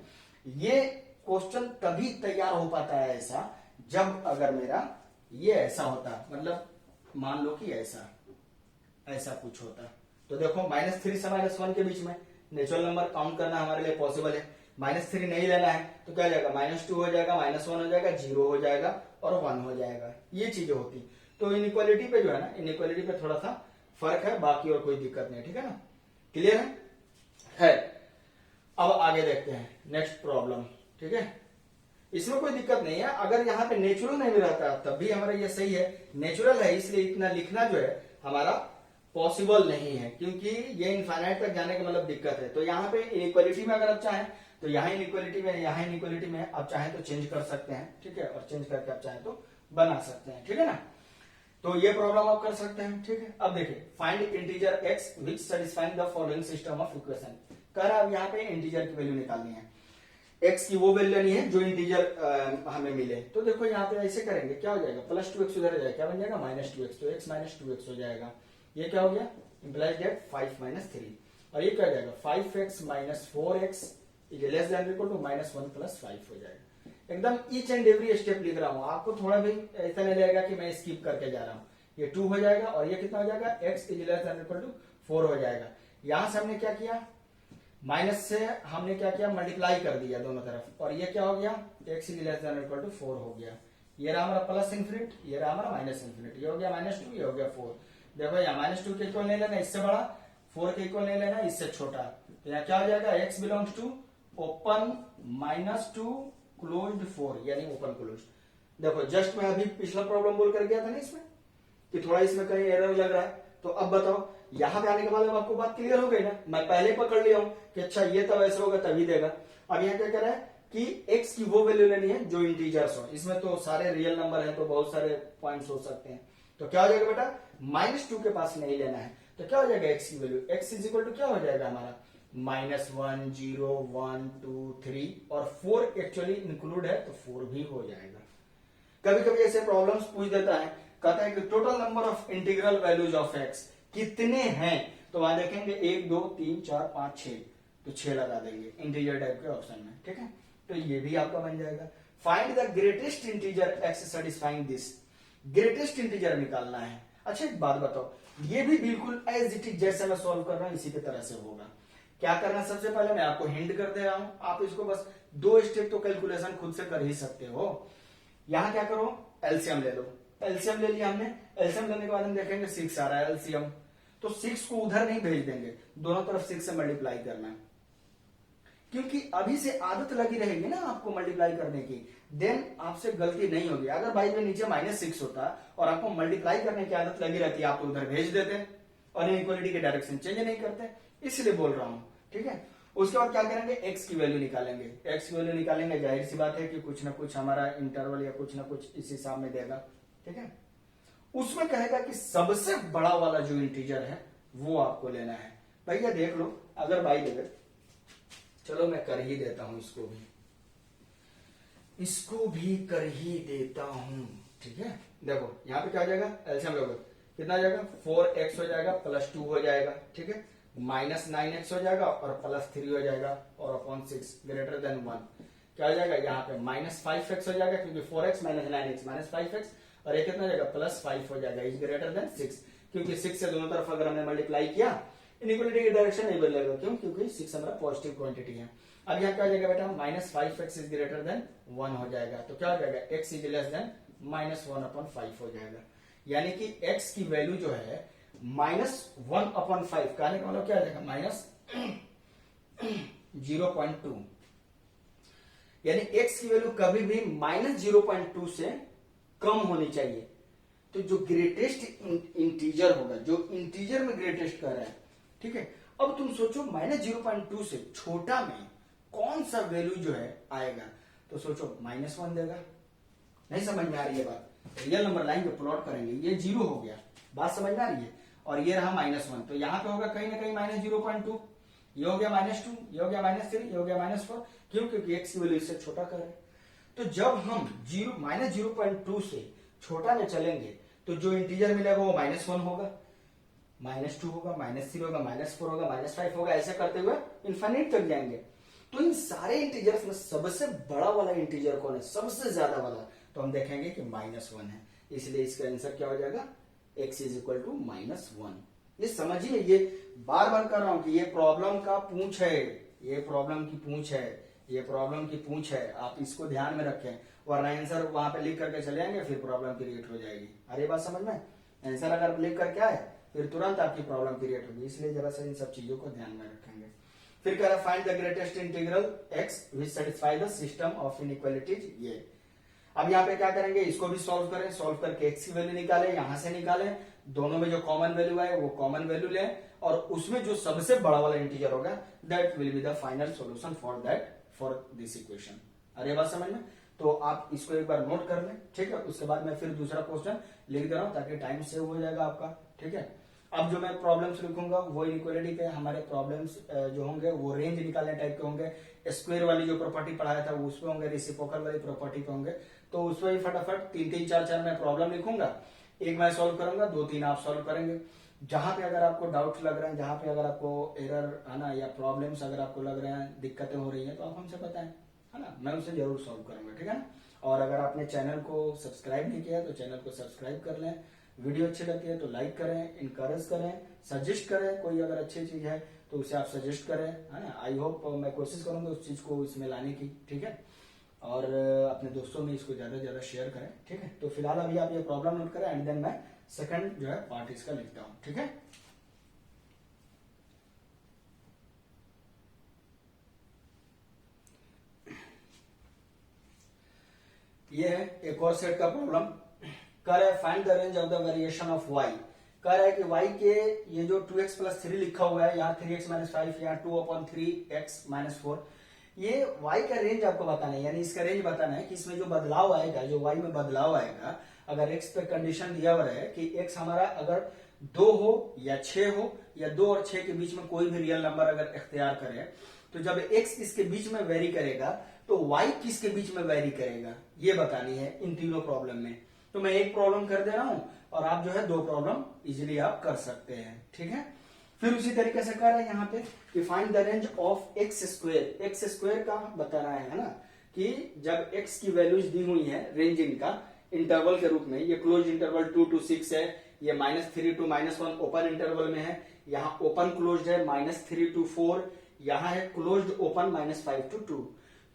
ये क्वेश्चन तभी तैयार हो पाता है ऐसा, जब अगर मेरा ये ऐसा होता, मतलब मान लो कि ऐसा कुछ होता। तो देखो -3 से -1 के बीच में नेचुरल नंबर काउंट करना हमारे लिए पॉसिबल है। -3 नहीं लेना है तो क्या हो जाएगा, -2 हो जाएगा, -1 हो जाएगा, 0 हो जाएगा और 1 हो जाएगा। ये चीजें होती। तो इनइक्वालिटी पे जो है ना, इनइक्वालिटी पे थोड़ा सा फर्क है, बाकी और कोई दिक्कत नहीं, ठीक है ना, क्लियर है। अब आगे देखते हैं नेक्स्ट प्रॉब्लम, ठीक है। इसमें कोई दिक्कत नहीं है, अगर यहाँ पे नेचुरल नहीं रहता तब भी हमारा ये सही है। नेचुरल है इसलिए इतना लिखना जो है हमारा पॉसिबल नहीं है, क्योंकि ये इनफाइनाइट तक जाने का मतलब दिक्कत है। तो यहाँ पे इनइक्वालिटी में अगर आप चाहें तो यहाँ इनइक्वालिटी में, यहाँ इनइक्वालिटी में आप चाहें तो चेंज कर सकते हैं, ठीक है, और चेंज करके आप चाहें तो बना सकते हैं, ठीक है ना। तो ये प्रॉब्लम आप कर सकते हैं, ठीक है। अब देखिए, find integer x which satisfying the following system of equation. कह रहा है अब यहाँ पे इंटीजर की वैल्यू निकालनी है, एक्स की वो वैल्यू नहीं है जो इंटीजर हमें मिले। तो देखो यहाँ पे ऐसे करेंगे, क्या हो जाएगा, +2x उधर जाएगा, क्या बन जाएगा, -2x, तो x -2x हो जाएगा। ये क्या हो गया, इंप्लाइज दैट 5 - 3, और ये क्या हो जाएगा, 5x - 4x is less than equal to -1 + 5 हो जाएगा। एकदम ईच एंड एवरी स्टेप लिख रहा हूं, आपको थोड़ा भी ऐसा नहीं लगेगा कि मैं स्किप करके जा रहा हूं। ये 2 हो जाएगा और ये कितना हो जाएगा, x is less than equal to 4 हो जाएगा। यहां से हमने क्या किया, माइनस से हमने क्या किया, मल्टीप्लाई कर दिया दोनों तरफ, और ये क्या हो गया, x is less than equal to 4 हो गया। ये रहा हमारा +∞, ये रहा हमारा -∞, ये हो गया -2, ये हो गया 4। देखो यहाँ -2 के इक्वल नहीं लेना, इससे बड़ा, 4 के इक्वल नहीं लेना, इससे छोटा। तो यहाँ क्या हो जाएगा, x belongs to open -2 closed 4, यानी ओपन क्लोज्ड। देखो जस्ट मैं अभी पिछला प्रॉब्लम बोल कर गया था ना इसमें, कि थोड़ा इसमें कहीं एरर लग रहा है। तो अब बताओ, यहां पे आने के बाद अब आपको बात क्लियर हो गई ना। मैं पहले पकड़ लिया हूं कि अच्छा ये तब ऐसा होगा तभी देगा। अब यहाँ क्या कह रहा है कि x की वो वैल्यू लेनी है जो इंटीजर्स हो। इसमें तो सारे रियल नंबर है, तो बहुत सारे पॉइंट्स हो सकते हैं। तो क्या हो जाएगा बेटा, -2 के पास नहीं लेना है, तो क्या हो जाएगा x की value, x is equal to क्या हो जाएगा हमारा, -1 0 1 2 3, और 4 एक्चुअली इंक्लूड है तो 4 भी हो जाएगा। कभी कभी ऐसे प्रॉब्लम्स पूछ देता है, कहता है कि total number of integral values of x कितने हैं, तो वहां देखेंगे 1 2 3 4 5 6, तो 6 लगा देंगे इंटीजर टाइप के ऑप्शन में, ठीक है। तो ये भी आपका बन जाएगा। Find the greatest integer x satisfying this, greatest integer निकालना है। अच्छा एक बात बताओ, ये भी बिल्कुल एज इट इज जैसे मैं सॉल्व कर रहा हूं इसी की तरह से होगा। क्या करना, सबसे पहले मैं आपको हिंट कर दे रहा हूं, आप इसको बस 2 स्टेप तो कैलकुलेशन खुद से कर ही सकते हो। यहां क्या करो, एलसीएम ले लो। एलसीएम ले लिया हमने, एलसीएम लेने के बाद हम देखेंगे 6 आ रहा है एलसीएम, तो 6 को उधर नहीं भेज देंगे, दोनों तरफ 6 से मल्टीप्लाई करना, क्योंकि अभी से आदत लगी रहेगी ना आपको मल्टीप्लाई करने की, देन आपसे गलती नहीं होगी। अगर भाई में नीचे -6 होता और आपको मल्टीप्लाई करने की आदत लगी रहती, आप तो उधर भेज देते और इनइक्वालिटी के डायरेक्शन चेंज नहीं करते, इसलिए बोल रहा हूं, ठीक है। उसके बाद क्या करेंगे, x की वैल्यू निकालेंगे। x की वैल्यू निकालेंगे, जाहिर सी बात है कि कुछ ना कुछ हमारा इंटरवल या कुछ ना कुछ इस हिसाब में देगा, ठीक है। उसमें कहेगा कि सबसे बड़ा वाला जो इंटीजर है वो आपको लेना है। भैया देख लो, अगर बाई देगा, चलो मैं कर ही देता हूं, इसको भी कर ही देता हूं, ठीक है। देखो यहाँ पे क्या हो जाएगा, एलसीएम लोगे कितना हो जाएगा, 4x हो जाएगा +2 हो जाएगा, ठीक है, -9x हो जाएगा और +3 हो जाएगा, और अपॉन 6 ग्रेटर देन 1 क्या हो जाएगा, यहाँ पे -5x हो जाएगा, क्योंकि 4x - 9x -5x, और ये कितना हो जाएगा, +5 हो जाएगा, इज ग्रेटर देन 6, क्योंकि 6 से दोनों तरफ अगर हमने मल्टीप्लाई किया, इनइक्वालिटी की डायरेक्शन नहीं बदलेगा, क्यों, क्योंकि 6 हमारा पॉजिटिव क्वांटिटी है। अब यहाँ क्या हो जाएगा बेटा, -5x इज ग्रेटर देन 1 हो जाएगा, तो क्या हो जाएगा, x इज लेस देन -1/5 हो जाएगा। यानी कि x की वैल्यू जो है -1/5, कहने का मतलब क्या आ जाएगा, -0.2, यानी x की वैल्यू कभी भी -0.2 से कम होनी चाहिए। तो जो ग्रेटेस्ट इंटीजर होगा, जो इंटीजर में ग्रेटेस्ट कर रहा है, ठीक है। अब तुम सोचो -0.2 से छोटा में कौन सा वैल्यू जो है आएगा, तो सोचो -1 देगा। नहीं समझ में आ रही है बात, रियल नंबर लाइन पे प्लॉट करेंगे, ये 0 हो गया, बात समझ में आ रही है, और ये रहा -1, तो यहां पे होगा कहीं ना कहीं -0.2, ये हो गया -2, ये हो गया -3, ये हो गया -4, क्यों, क्योंकि x की वैल्यू इससे छोटा कर रहे हैं। तो जब हम -0.2 से छोटा में चलेंगे तो जो इंटीजर मिलेगा वो -1 होगा, -2 होगा, -3 होगा, -4 होगा, -5 होगा, ऐसे करते हुए इन्फिनिट तक जाएंगे। तो इन सारे इंटीजर्स में सबसे बड़ा वाला इंटीजर कौन है, सबसे ज्यादा वाला, तो हम देखेंगे कि -1 है, इसलिए इसका आंसर क्या हो जाएगा, x इज इक्वल टू -1। ये समझिए, ये बार बार कर रहा हूं कि ये प्रॉब्लम का पूंछ है, ये प्रॉब्लम की पूंछ है, ये प्रॉब्लम की पूंछ है, आप इसको ध्यान में रखें, वरना आंसर वहां पे लिख करके चले जाएंगे, फिर प्रॉब्लम क्रिएट हो जाएगी। अरे बात समझ में, आंसर अगर लिख करके आए फिर तुरंत आपकी प्रॉब्लम क्रिएट होगी, इसलिए जरा सा इन सब चीजों को ध्यान में रखेंगे। फिर कह रहा find the greatest integral x which satisfy the system of inequalities. ये अब यहाँ पे क्या करेंगे, इसको भी सॉल्व करें, सॉल्व करके x की वैल्यू निकाले, यहां से निकाले, दोनों में जो कॉमन वैल्यू आए वो कॉमन वैल्यू ले, और उसमें जो सबसे बड़ा वाला इंटीजर होगा that will be the final solution for this equation. अरे बात समझ में, तो आप इसको एक बार नोट कर लें, ठीक है। उसके बाद मैं फिर दूसरा क्वेश्चन लिख दे रहा हूं ताकि टाइम सेव हो जाएगा आपका, ठीक है। अब जो मैं प्रॉब्लम्स लिखूंगा वो इनइक्वालिटी पे हमारे प्रॉब्लम्स जो होंगे वो रेंज निकालने टाइप के होंगे, स्क्वायर वाली जो प्रॉपर्टी पढ़ाया था उस पे होंगे, रेसिप्रोकल वाली प्रॉपर्टी पे होंगे, तो उस पर फटाफट 3-3, 4-4 मैं प्रॉब्लम लिखूंगा, एक मैं सॉल्व करूंगा, 2-3 आप सॉल्व करेंगे। जहां पे अगर आपको डाउट लग रहे हैं, जहां पे अगर आपको एरर है ना, या प्रॉब्लम्स अगर आपको लग रहे हैं, दिक्कतें हो रही हैं, तो आप हमसे बताएं, है ना, मैं उसे जरूर सॉल्व करूंगा, ठीक है ना। और अगर आपने चैनल को सब्सक्राइब नहीं किया तो चैनल को सब्सक्राइब कर लें, वीडियो अच्छी लगती है तो लाइक करें, इनकरेज करें, सजेस्ट करें, कोई अगर अच्छी चीज है तो उसे आप सजेस्ट करें, है ना। आई होप मैं कोशिश करूंगा उस चीज को इसमें लाने की, ठीक है। और अपने दोस्तों में इसको ज्यादा से ज्यादा शेयर करें, ठीक है। तो फिलहाल अभी आप ये प्रॉब्लम नोट करें एंड देन मैं सेकंड जो है पार्ट इसका लिखता हूं, ठीक है। ये है एक और सेट का प्रॉब्लम, कह रहा है find the range of the variation of y। कह रहा है कि y के ये जो 2x + 3 लिखा हुआ है, यहाँ 3x - 5, यहाँ 2/3x - 4, ये y का रेंज आपको बताना है, यानी इसका रेंज बताना है कि इसमें जो बदलाव आएगा, जो y में बदलाव आएगा, अगर x पे कंडीशन दिया हुआ है कि x हमारा अगर 2 हो या 6 हो, या 2 और 6 के बीच में कोई भी रियल नंबर अगर इख्तियार करे, तो जब x इसके बीच में वेरी करेगा तो y किसके बीच में वेरी करेगा, ये बतानी है इन तीनों प्रॉब्लम में। तो मैं एक प्रॉब्लम कर दे रहा हूं और आप जो है 2 प्रॉब्लम इजीली आप कर सकते हैं, ठीक है। फिर उसी तरीके से कह रहा है यहाँ पे कि find the range of x square. x square का बताना है ना, कि जब x की वैल्यूज दी हुई है रेंज इनका इंटरवल के रूप में, ये क्लोज इंटरवल 2 to 6 है, ये -3 to -1 ओपन इंटरवल में है, यहाँ ओपन क्लोज है -3 to 4, यहाँ है क्लोज्ड ओपन -5 to 2।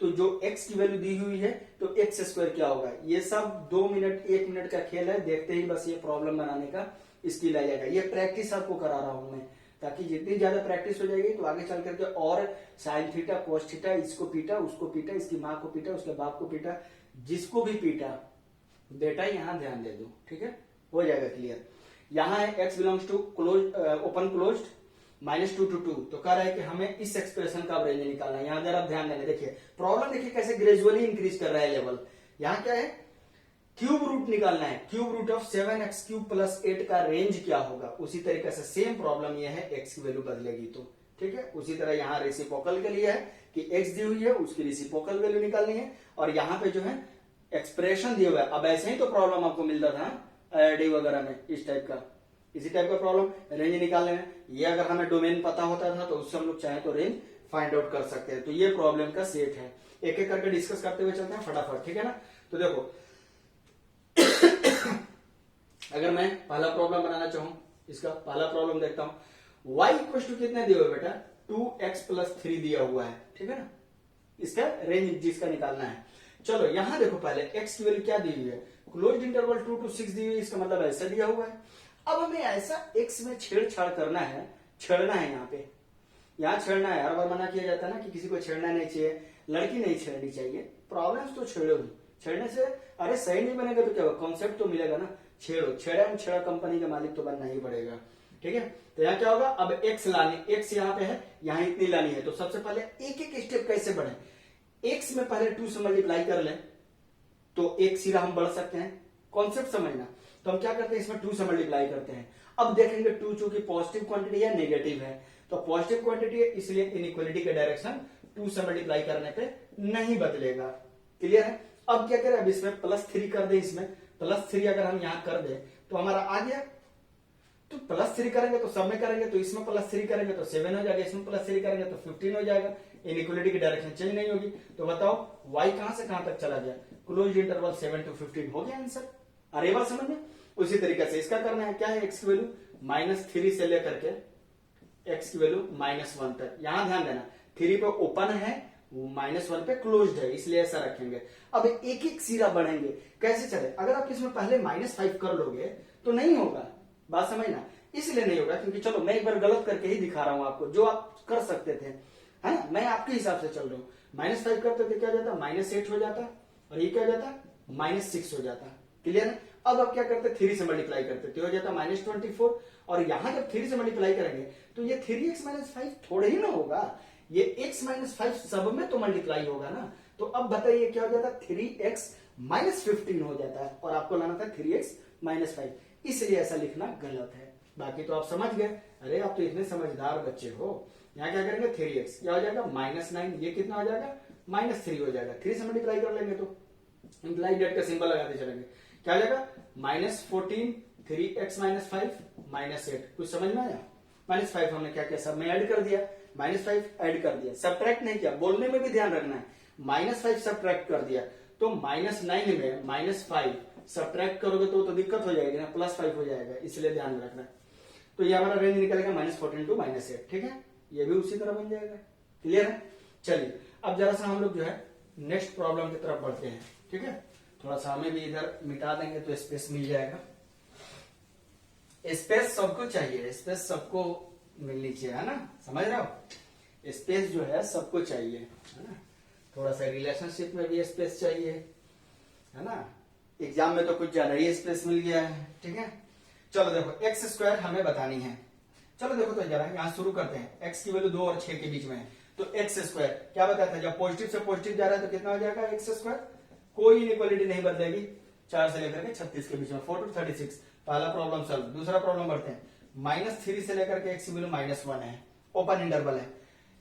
तो जो x की वैल्यू दी हुई है तो x स्क्वायर क्या होगा, ये सब 2 मिनट 1 मिनट का खेल है, देखते ही बस ये प्रॉब्लम बनाने का स्किल आ जाएगा। ये प्रैक्टिस आपको करा रहा हूं मैं, ताकि जितनी ज्यादा प्रैक्टिस हो जाएगी तो आगे चल करके और साइन थीटा कोस थीटा, इसको पीटा उसको पीटा, इसकी माँ को पीटा उसके बाप को पीटा, जिसको भी पीटा बेटा यहाँ ध्यान दे दो, ठीक है, हो जाएगा क्लियर। यहाँ है x belongs to close open closed -2 to 2, तो कह रहा है कि हमें इस एक्सप्रेशन का रेंज निकालना है। यहां जरा ध्यान देना, देखिए प्रॉब्लम देखिए कैसे ग्रेजुअली इंक्रीज कर रहा है लेवल। यहाँ क्या है, क्यूब रूट निकालना है, क्यूब रूट ऑफ 7x³ + 8 का रेंज क्या होगा। उसी तरीके से सेम प्रॉब्लम यह है, x की वैल्यू बदलेगी तो, ठीक है। उसी तरह यहाँ रेसिप्रोकल के लिए है कि x दी हुई है उसकी रेसिप्रोकल वैल्यू निकालनी है, और यहाँ पे जो है एक्सप्रेशन दिया हुआ है। अब ऐसे ही तो प्रॉब्लम आपको मिलता था आईआईटी वगैरह में, इस टाइप का, इसी टाइप का प्रॉब्लम रेंज निकालने में। ये अगर हमें डोमेन पता होता था तो उससे हम लोग चाहे तो रेंज फाइंड आउट कर सकते हैं। तो ये प्रॉब्लम का सेट है, एक एक करके डिस्कस करते हुए चलते हैं फटाफट, ठीक है ना। तो देखो अगर मैं पहला प्रॉब्लम बनाना चाहूं, इसका पहला प्रॉब्लम देखता हूं, y = कितने दिए हुए बेटा, 2x + 3 दिया हुआ है, ठीक है ना। इसका रेंज जिसका निकालना है, चलो यहां देखो पहले x की वैल्यू क्या दी हुई है, क्लोज्ड इंटरवल 2 to 6 दी हुई है, इसका मतलब ऐसा दिया हुआ है। अब हमें ऐसा x में छेड़छाड़ करना है, छेड़ना है, यहाँ पे यहाँ छेड़ना है। हर बार मना किया जाता है ना कि किसी को छेड़ना नहीं चाहिए, लड़की नहीं छेड़नी चाहिए, प्रॉब्लम्स तो छेड़ो ही, छेड़ने से अरे सही नहीं बनेगा तो क्या होगा, कॉन्सेप्ट तो मिलेगा ना, छेड़ो, छेड़ा कंपनी का मालिक तो बनना ही पड़ेगा, ठीक है। तो यहाँ क्या होगा, अब x लानी, x यहाँ पे है, यहाँ इतनी लानी है, तो सबसे पहले एक एक स्टेप कैसे बढ़े, x में पहले 2 से मल्टीप्लाई कर ले तो एक सिरा हम बढ़ सकते हैं, कॉन्सेप्ट समझना। तो हम क्या करते हैं, इसमें 2 से मल्टीप्लाई करते हैं। अब देखेंगे 2 चूंकि पॉजिटिव क्वांटिटी है नेगेटिव है, तो पॉजिटिव क्वांटिटी है इसलिए इनइक्वालिटी का डायरेक्शन 2 से मल्टीप्लाई करने पे नहीं बदलेगा, क्लियर है। अब क्या करें, अब इसमें +3 कर दे, इसमें +3 अगर हम यहाँ कर दे तो हमारा आ गया। तो +3 करेंगे तो सब में करेंगे तो इसमें +3 करेंगे तो 7 हो जाएगा, इसमें +3 करेंगे तो 15 हो जाएगा। इनइक्वालिटी की डायरेक्शन चेंज नहीं होगी। तो बताओ y कहां से कहां तक चला गया, क्लोज इंटरवल 7 to 15 हो गया आंसर। अरे बात समझ में। उसी तरीके से इसका करना है, क्या है, x की वैल्यू -3 से लेकर के x की वैल्यू -1 तक। यहां ध्यान देना 3 पे ओपन है, -1 पे क्लोज्ड है, इसलिए ऐसा रखेंगे। अब एक एक सिरा बढ़ेंगे, कैसे चले, अगर आप इसमें पहले -5 कर लोगे तो नहीं होगा, बात समझना। इसलिए नहीं होगा क्योंकि चलो मैं एक बार गलत करके ही दिखा रहा हूं आपको, जो आप कर सकते थे, है ना, मैं आपके हिसाब से चल रहा हूं। -5 करते थे क्या हो जाता, -8 हो जाता, और ये क्या हो जाता, -6 हो जाता। क्लियर है। अब आप क्या करते, 3 से मल्टीप्लाई करते तो हो जाता -24, और यहां जब 3 से मल्टीप्लाई करेंगे तो ये 3x - 5 थोड़े ही ना होगा, ये x - 5 सब में तो मल्टीप्लाई होगा ना। तो अब बताइए क्या हो जाता, 3x - 15 हो जाता है, और आपको लाना था 3x - 5, इसलिए ऐसा लिखना गलत है। बाकी तो आप समझ गए। अरे आप तो इतने समझदार बच्चे हो। यहाँ क्या करेंगे, 3x क्या हो जाएगा -9, ये कितना हो जाएगा, -3 हो जाएगा। 3 से मल्टीप्लाई कर लेंगे तो इंप्लाई डेट का सिंबल लगाते चलेंगे, क्या हो जाएगा, -14, 3x - 5 -8। कुछ समझ में आया। -5 हमने क्या किया, सब में ऐड कर दिया, -5 ऐड कर दिया, सब्ट्रैक्ट नहीं किया, बोलने में भी ध्यान रखना है। -5 सब्ट्रैक्ट कर दिया तो -9 में -5 सब्ट्रैक्ट करोगे तो दिक्कत हो जाएगी ना, +5 हो जाएगा, इसलिए ध्यान रखना है। तो ये हमारा रेंज निकलेगा -14 to -8, ठीक है, ये भी उसी तरह बन जाएगा। क्लियर है। चलिए अब जरा सा हम लोग जो है नेक्स्ट प्रॉब्लम की तरफ बढ़ते हैं, ठीक है। थोड़ा सा हमें भी इधर मिटा देंगे तो स्पेस मिल जाएगा। स्पेस सबको चाहिए, स्पेस सबको मिलनी चाहिए, है ना, समझ रहे हो। स्पेस जो है सबको चाहिए, है ना। थोड़ा सा रिलेशनशिप में भी स्पेस चाहिए, है ना। एग्जाम में तो कुछ ज्यादा ही स्पेस मिल गया है, ठीक है। चलो देखो x² हमें बतानी है। चलो देखो तो जरा यहाँ शुरू करते हैं। x की वैल्यू 2 और 6 के बीच में है, तो x² क्या बताया था, जब पॉजिटिव से पॉजिटिव जा रहा है तो कितना हो जाएगा x², कोई इनइक्वालिटी नहीं बदलेगी, 4 से लेकर के 36 के बीच में, 4 to 36। पहला प्रॉब्लम सॉल्व। दूसरा प्रॉब्लम बढ़ते हैं, -3 से लेकर के x की वैल्यू -1 है, ओपन इंटरवल है,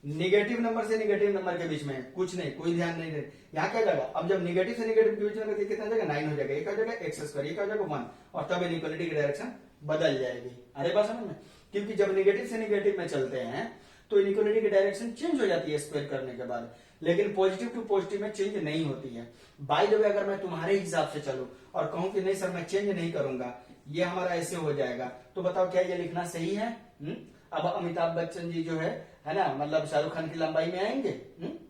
निगेटिव नंबर से निगेटिव नंबर के बीच में कुछ नहीं, कोई ध्यान नहीं दे। यहाँ क्या जाएगा, अब जब निगेटिव से निगेटिव के बीच में कितना जाएगा, 9 हो जाएगा, एक हो जाएगा x², एक हो जाएगा 1, और तब इनइक्वालिटी की डायरेक्शन बदल जाएगी। अरे बात समझ में, क्योंकि जब निगेटिव से निगेटिव में चलते हैं तो इनइक्वालिटी की डायरेक्शन चेंज हो जाती है स्क्वायर करने के बाद, लेकिन पॉजिटिव टू पॉजिटिव में चेंज नहीं होती है। बाय द वे अगर मैं तुम्हारे हिसाब से चलूं और कहूं कि नहीं सर मैं चेंज नहीं करूंगा, ये हमारा ऐसे हो जाएगा, तो बताओ क्या ये लिखना सही है। अब अमिताभ बच्चन जी जो है ना, मतलब शाहरुख खान की लंबाई में आएंगे,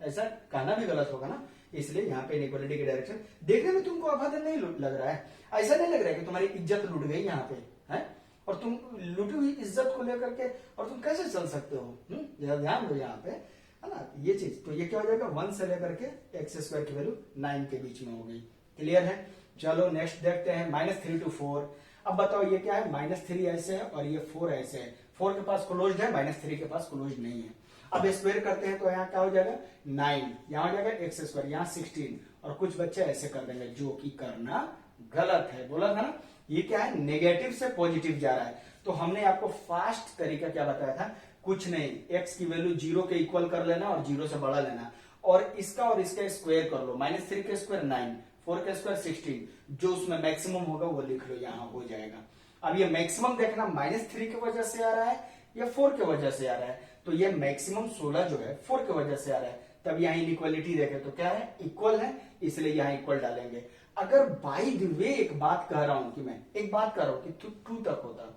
ऐसा कहना भी गलत होगा ना। इसलिए यहाँ पे इनइक्वालिटी की डायरेक्शन देखने में तुमको अभद्र नहीं लग रहा है, ऐसा नहीं लग रहा है कि तुम्हारी इज्जत लुट गई यहाँ पे, है, और तुम लुटी हुई इज्जत को लेकर के और तुम कैसे चल सकते हो, जरा ध्यान दो यहाँ पे, है ना, ये चीज। तो ये क्या हो जाएगा, 1 से लेकर के x² की वैल्यू 9 के बीच में हो गई। क्लियर है। चलो नेक्स्ट देखते हैं, -3 to 4। अब बताओ ये क्या है, -3 ऐसे है और ये 4 ऐसे है, 4 के पास क्लोज्ड है, -3 के पास क्लोज्ड नहीं है। अब स्क्वायर करते हैं तो यहाँ क्या हो जाएगा, 9, यहाँ हो जाएगा x², यहाँ 16, और कुछ बच्चे ऐसे कर देंगे, जो कि करना गलत है, बोला था ना। ये क्या है, नेगेटिव से पॉजिटिव जा रहा है, तो हमने आपको फास्ट तरीका क्या बताया था, कुछ नहीं, x की वैल्यू 0 के इक्वल कर लेना और 0 से बड़ा लेना, और इसका स्क्वायर कर लो, -3 के स्क्वायर 9, 4 के स्क्वायर 16, जो उसमें मैक्सिमम होगा वो लिख लो, यहाँ हो जाएगा। अब ये मैक्सिमम देखना -3 की वजह से आ रहा है या 4 की वजह से आ रहा है, तो ये मैक्सिमम 16 जो है 4 की वजह से आ रहा है, तब यहाँ इनइक्वालिटी देखे तो क्या है, इक्वल है, इसलिए यहाँ इक्वल डालेंगे। अगर बाय द वे एक बात कह रहा हूं कि मैं एक बात कह रहा हूं कि 2 तक होता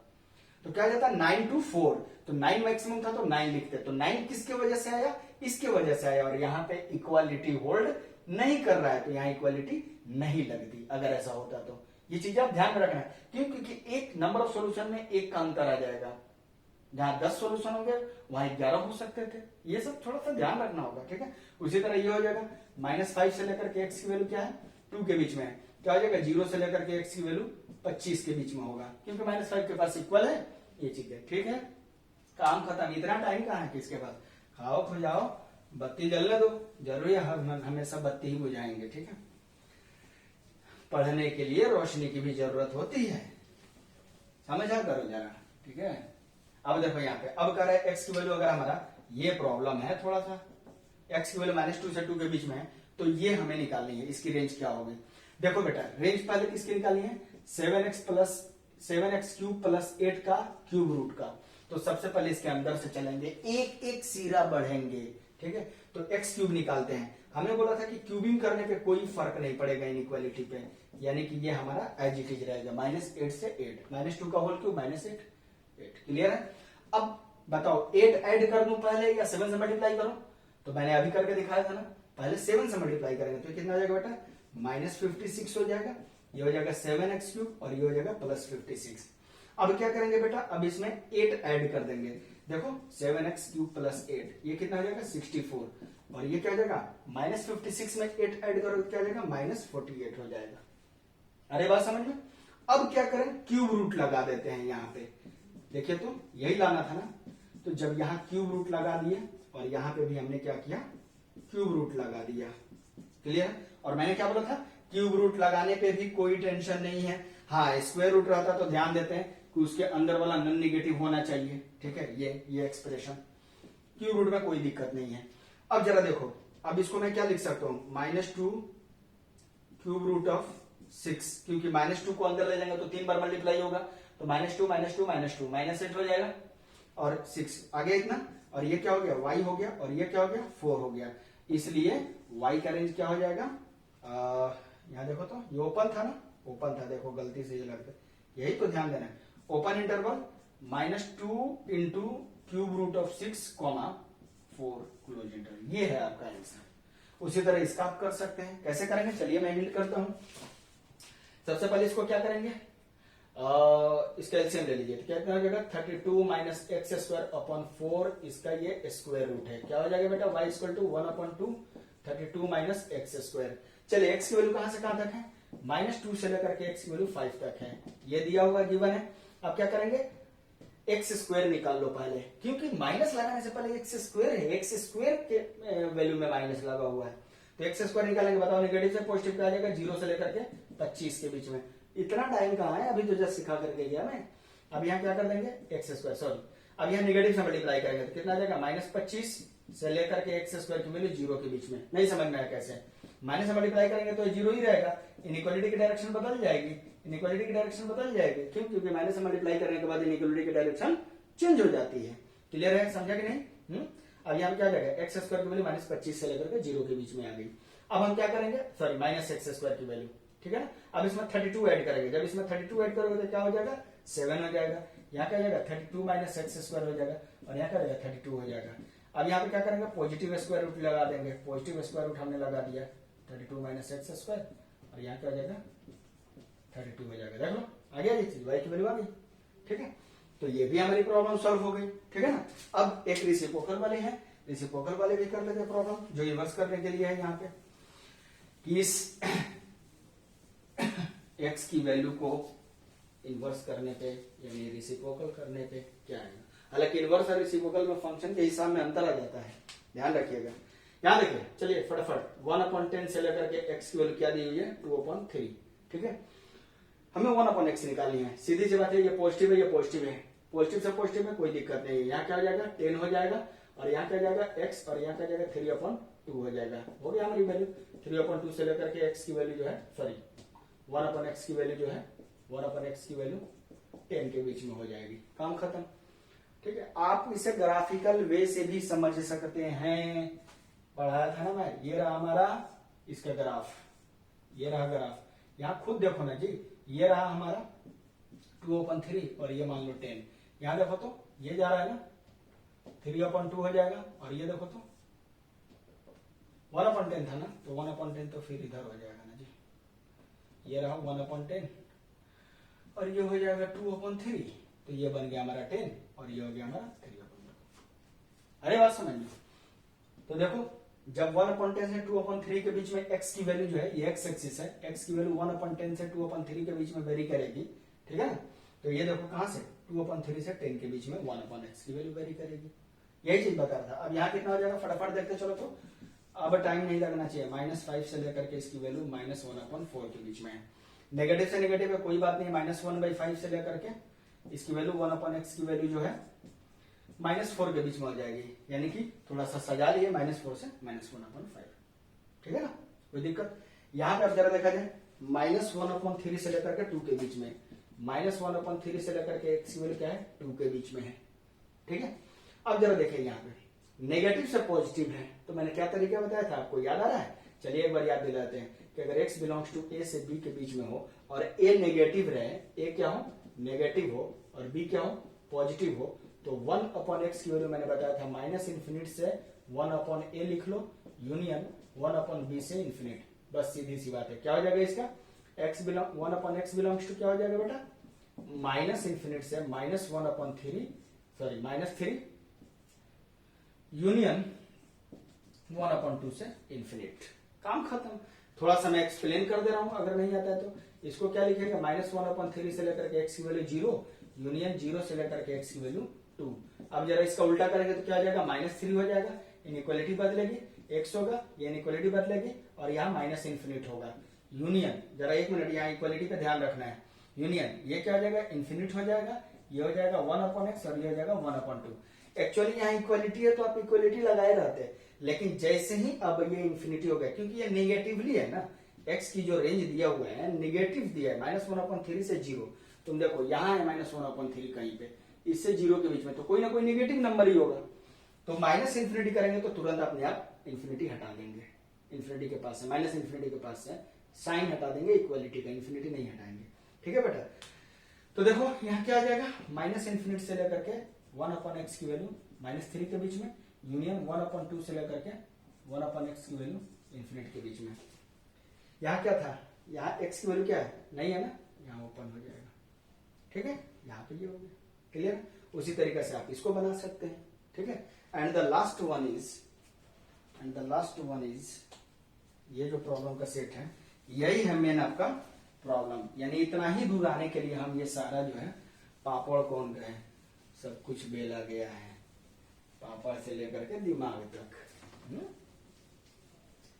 तो क्या जाता, 9 to 4, तो 9 मैक्सिमम था तो 9 लिखते, तो 9 किसके वजह से आया, इसके वजह से आया, और यहाँ पे इक्वालिटी होल्ड नहीं कर रहा है, तो यहाँ इक्वालिटी नहीं लगती। अगर ऐसा होता तो ये चीज आप ध्यान में रखना है, क्यों, क्योंकि एक नंबर ऑफ सोल्यूशन में एक का अंतर आ जाएगा, जहां 10 सोल्यूशन हो गया वहां 11 हो सकते थे, ये सब थोड़ा सा ध्यान रखना होगा, ठीक है। उसी तरह ये हो जाएगा, -5 से लेकर के x की वैल्यू क्या है, 2 के बीच में है, क्या हो जाएगा, 0 से लेकर के x की वैल्यू 25 के बीच में होगा, क्योंकि -5 के पास इक्वल है, ये चीज है, ठीक है। काम खत्म, इतना टाइम कहाँ है किसके पास, खाओ खो जाओ, बत्ती जलने दो, जरूरी है हमेशा बत्ती ही बुझाएंगे, ठीक है। पढ़ने के लिए रोशनी की भी जरूरत होती है, समझा करो जरा, ठीक है। अब देखो यहाँ पे, अब कह रहा है x की वैल्यू, अगर हमारा ये प्रॉब्लम है थोड़ा सा, x की वैल्यू -2 से 2 के बीच में है, तो ये हमें निकालनी है, इसकी रेंज क्या होगी। देखो बेटा, रेंज पहले किसकी निकालनी है, 7x + 7x³ प्लस 8 का क्यूब रूट का। तो सबसे पहले इसके अंदर से चलेंगे, एक एक सीरा बढ़ेंगे, ठीक है। तो x³ निकालते हैं। हमने बोला था कि क्यूबिंग करने पे कोई फर्क नहीं पड़ेगा इनइक्वालिटी पे, यानी कि ये हमारा एज इट इज रहेगा, -8 से 8, -2 का होल क्यूब -8। क्लियर है। अब बताओ 8 ऐड कर दूं पहले या 7 से मल्टीप्लाई करूं? तो मैंने अभी करके दिखाया था ना, पहले 7 से मल्टीप्लाई करेंगे तो कितना हो जाएगा बेटा, -56 हो जाएगा। ये हो जाएगा 7x³ और ये हो जाएगा +56। अब क्या करेंगे बेटा, अब इसमें 8 ऐड कर देंगे। देखो 7x³ प्लस 8, ये कितना हो जाएगा 64, और ये क्या हो जाएगा -56 में 8 ऐड करो क्या हो जाएगा -48 हो जाएगा। अरे बात समझ में। अब क्या करें, क्यूब रूट लगा देते हैं यहाँ पे। देखिए तो यही लाना था ना, तो जब यहाँ क्यूब रूट लगा दिए और यहाँ पे भी हमने क्या किया, क्यूब रूट लगा दिया। क्लियर। और मैंने क्या बोला था, क्यूब रूट लगाने पे भी कोई टेंशन नहीं है। हाँ, स्क्वायर रूट रहता तो ध्यान देते हैं कि उसके अंदर वाला नॉन नेगेटिव होना चाहिए, ठीक है। ये एक्सप्रेशन, क्यूब रूट में कोई दिक्कत नहीं है। अब जरा देखो, अब इसको मैं क्या लिख सकता हूं, -2 क्यूब रूट ऑफ 6, क्योंकि -2 को अंदर ले जाएंगे तो 3 बार मल्टीप्लाई होगा, तो -2 -2 -2 -8 हो जाएगा, और 6 आगे इतना, और ये क्या हो गया y हो गया, और ये क्या हो गया 4 हो गया। इसलिए y का रेंज क्या हो जाएगा, यहां देखो तो ये ओपन था ना, ओपन था, देखो गलती से ये लगता है, यही तो ध्यान देना है। Open interval -2 into cube root of 6, 4 close interval, ये है आपका आंसर। उसी तरह इसका आप कर सकते हैं। कैसे करेंगे, चलिए मैं हिंट करता हूं। सबसे पहले इसको क्या करेंगे, इसका एलसीएम ले लीजिए, तो क्या हो जाएगा 32 माइनस x² अपॉन 4, इसका ये स्क्वायर रूट है। क्या हो जाएगा बेटा, y equal to 1/2 32 minus x²। चलिए x की वैल्यू कहां से कहां तक है, -2 से लेकर के x की वैल्यू 5 तक है, ये दिया हुआ गिवन है। अब क्या करेंगे, x² निकाल लो पहले, क्योंकि माइनस लगाने से पहले x² है, x² के वैल्यू में माइनस लगा हुआ है, तो x² निकालेंगे। बताओ नेगेटिव से पॉजिटिव क्या आ जाएगा, 0 से लेकर के 25 के बीच में। इतना टाइम कहाँ है, अभी तो जस्ट सिखा करके गया मैं। अब यहाँ क्या कर देंगे, x², सॉरी, अब यहाँ नेगेटिव से मल्टीप्लाई करेंगे तो कितना आ जाएगा, -25 से लेकर के x² की वैल्यू 0 के बीच में। नहीं समझ में आया कैसे, माइनस से मल्टीप्लाई करेंगे तो 0 ही रहेगा, इनइक्वालिटी की डायरेक्शन बदल जाएगी, इनइक्वालिटी की डायरेक्शन बदल जाएगी। क्यों, क्योंकि माइनस से मल्टीप्लाई करने के बाद इनइक्वालिटी की डायरेक्शन चेंज हो जाती है। क्लियर है, समझा कि नहीं। अब यहाँ क्या जाएगा, x² की वैल्यू -25 से लेकर के 0 के बीच में आ गई। अब हम क्या करेंगे, सॉरी -x² की वैल्यू, ठीक है ना। अब इसमें 32 ऐड करेंगे, जब इसमें 32 ऐड करोगे तो क्या हो जाएगा 7 हो जाएगा। यहाँ क्या हो जाएगा 32 माइनस x² हो जाएगा, और यहाँ क्या हो जाएगा 32 हो जाएगा। अब यहाँ पे क्या करेंगे, पॉजिटिव स्क्वायर रूट लगा देंगे, पॉजिटिव स्क्वायर रूट हमने लगा दिया, 32 माइनस x², और यहाँ क्या हो जाएगा 32 हो जाएगा। देख लो आ गया ये चीज, y की वैल्यू आ गई, ठीक है। तो ये भी हमारी प्रॉब्लम सॉल्व हो गई, ठीक है ना। अब एक रेसिप्रोकल वाले हैं, रेसिप्रोकल वाले भी कर लेते हैं प्रॉब्लम, जो इन्वर्स करने के लिए है यहाँ पे, कि इस x की वैल्यू को इन्वर्स करने पे यानी रेसिप्रोकल करने पे क्या आएगा। हालांकि इन्वर्स और रेसिप्रोकल में फंक्शन के हिसाब में अंतर आ जाता है, ध्यान रखिएगा। यहां देखिए, चलिए फटाफट 1/10 से लेकर के x की वैल्यू क्या दी हुई है 2/3, ठीक है। हमें 1/x निकालनी है, सीधी सी बात है, ये पॉजिटिव है, ये पॉजिटिव है, पॉजिटिव से पॉजिटिव में कोई दिक्कत नहीं है। यहाँ क्या हो जाएगा 10 हो जाएगा, और यहाँ क्या जाएगा x, और यहाँ क्या जाएगा 3/2 हो जाएगा। हो गया हमारी वैल्यू 3/2 से लेकर के x की वैल्यू जो है, सॉरी 1/x की वैल्यू जो है 1/x की वैल्यू 10 के बीच में हो जाएगी, काम खत्म, ठीक है। आप इसे ग्राफिकल वे से भी समझ सकते हैं, पढ़ाया था ना मैं। ये रहा हमारा इसका ग्राफ, ये रहा ग्राफ, यहाँ खुद देखो ना जी, ये रहा हमारा 2/3 और ये मान लो 10। यहाँ देखो तो ये जा रहा है ना 3/2 हो जाएगा, और ये देखो तो 1/10 था ना, तो 1/10 तो फिर इधर हो जाएगा ना जी, ये रहा 1/10 और ये हो जाएगा 2/3, तो ये बन गया हमारा 10 और ये हो गया हमारा 3/2। अरे बात समझ लो, तो देखो जब 1/10 से 2/3 के बीच में x की वैल्यू जो है, ये x एक्सिस है, x की वैल्यू 1/10 से 2/3 के बीच में वेरी करेगी, ठीक है ना। तो ये देखो कहां से 2/3 से 10 के बीच में 1/x की वैल्यू वेरी करेगी, यही चीज बता रहा था। अब यहाँ कितना हो जाएगा फटाफट देखते चलो, तो अब टाइम नहीं लगना चाहिए। -5 से लेकर के इसकी वैल्यू -1/4 के बीच में है। नेगेटिव से नेगेटिव है कोई बात नहीं, -1/5 से लेकर के इसकी वैल्यू 1/x की वैल्यू जो है -4 के बीच में हो जाएगी, यानी कि थोड़ा सा सजा लिए -4 से -1/5, ठीक है ना, कोई दिक्कत। यहाँ पे अब जरा देखा जाए -1/3 से लेकर के 2 के बीच में, -1/3 से लेकर के x की वैल्यू क्या है 2 के बीच में है। ठीक है, अब जरा देखिए यहाँ पे नेगेटिव से पॉजिटिव है, तो मैंने क्या तरीका बताया था आपको याद आ रहा है? चलिए एक बार याद दिलाते हैं कि अगर x बिलोंग्स टू a से b के बीच में हो और a नेगेटिव रहे, a क्या हो नेगेटिव हो और b क्या हो पॉजिटिव हो, तो 1/x की वैल्यू मैंने बताया था -∞ से 1/a लिख लो, यूनियन 1/b से इंफिनिट। बस सीधी सी बात है, क्या हो जाएगा इसका 1/x बिलोंग्स टू क्या हो जाएगा बेटा -∞ से -3 यूनियन 1/2 से इंफिनिट। काम खत्म। थोड़ा सा मैं एक्सप्लेन कर दे रहा हूं, अगर नहीं आता है तो इसको क्या लिखेंगे -1/3 से लेकर के x की वैल्यू 0 यूनियन 0 से लेकर के x की वैल्यू 2। अब जरा इसका उल्टा करेंगे तो क्या हो जाएगा -3 हो जाएगा, इनइक्वालिटी बदलेगी, x होगा, ये इनइक्वालिटी बदलेगी और यहाँ -∞ होगा। यूनियन जरा एक मिनट यहाँ इक्वालिटी पे ध्यान रखना है, यूनियन ये क्या हो जाएगा इंफिनिट हो जाएगा, ये हो जाएगा 1/x और ये हो जाएगा 1/2। एक्चुअली यहाँ इक्वालिटी है तो आप इक्वालिटी लगाए रहते हैं, लेकिन जैसे ही अब ये इंफिनिटी हो गया क्योंकि ये नेगेटिवली है ना, x की जो रेंज दिया हुआ है नेगेटिव दिया है -1/3 से 0। तुम देखो यहाँ है -1/3 कहीं पे, इससे 0 के बीच में, तो कोई ना कोई नेगेटिव नंबर ही होगा। तो -∞ करेंगे तो तुरंत अपने आप इंफिनिटी हटा देंगे, इंफिनिटी के पास से -∞ के पास से साइन हटा देंगे इक्वालिटी का, इंफिनिटी नहीं हटाएंगे। ठीक है बेटा, तो देखो यहाँ क्या आ जाएगा -∞ से लेकर के 1/x की वैल्यू -3 के बीच में, यूनियन 1/2 से लेकर के 1/x की वैल्यू इंफिनिट के बीच में। यहाँ क्या था, यहाँ x की वैल्यू क्या है नहीं है ना, यहाँ ओपन हो जाएगा। ठीक है, यहाँ पे ये हो गया क्लियर। उसी तरीके से आप इसको बना सकते हैं। ठीक है, and the last one is ये जो प्रॉब्लम का सेट है यही है मेन आपका प्रॉब्लम, यानी इतना ही दूर आने के लिए हम ये सारा जो है पापड़ कौन गए सब कुछ बेला गया है, पापड़ से लेकर के दिमाग तक।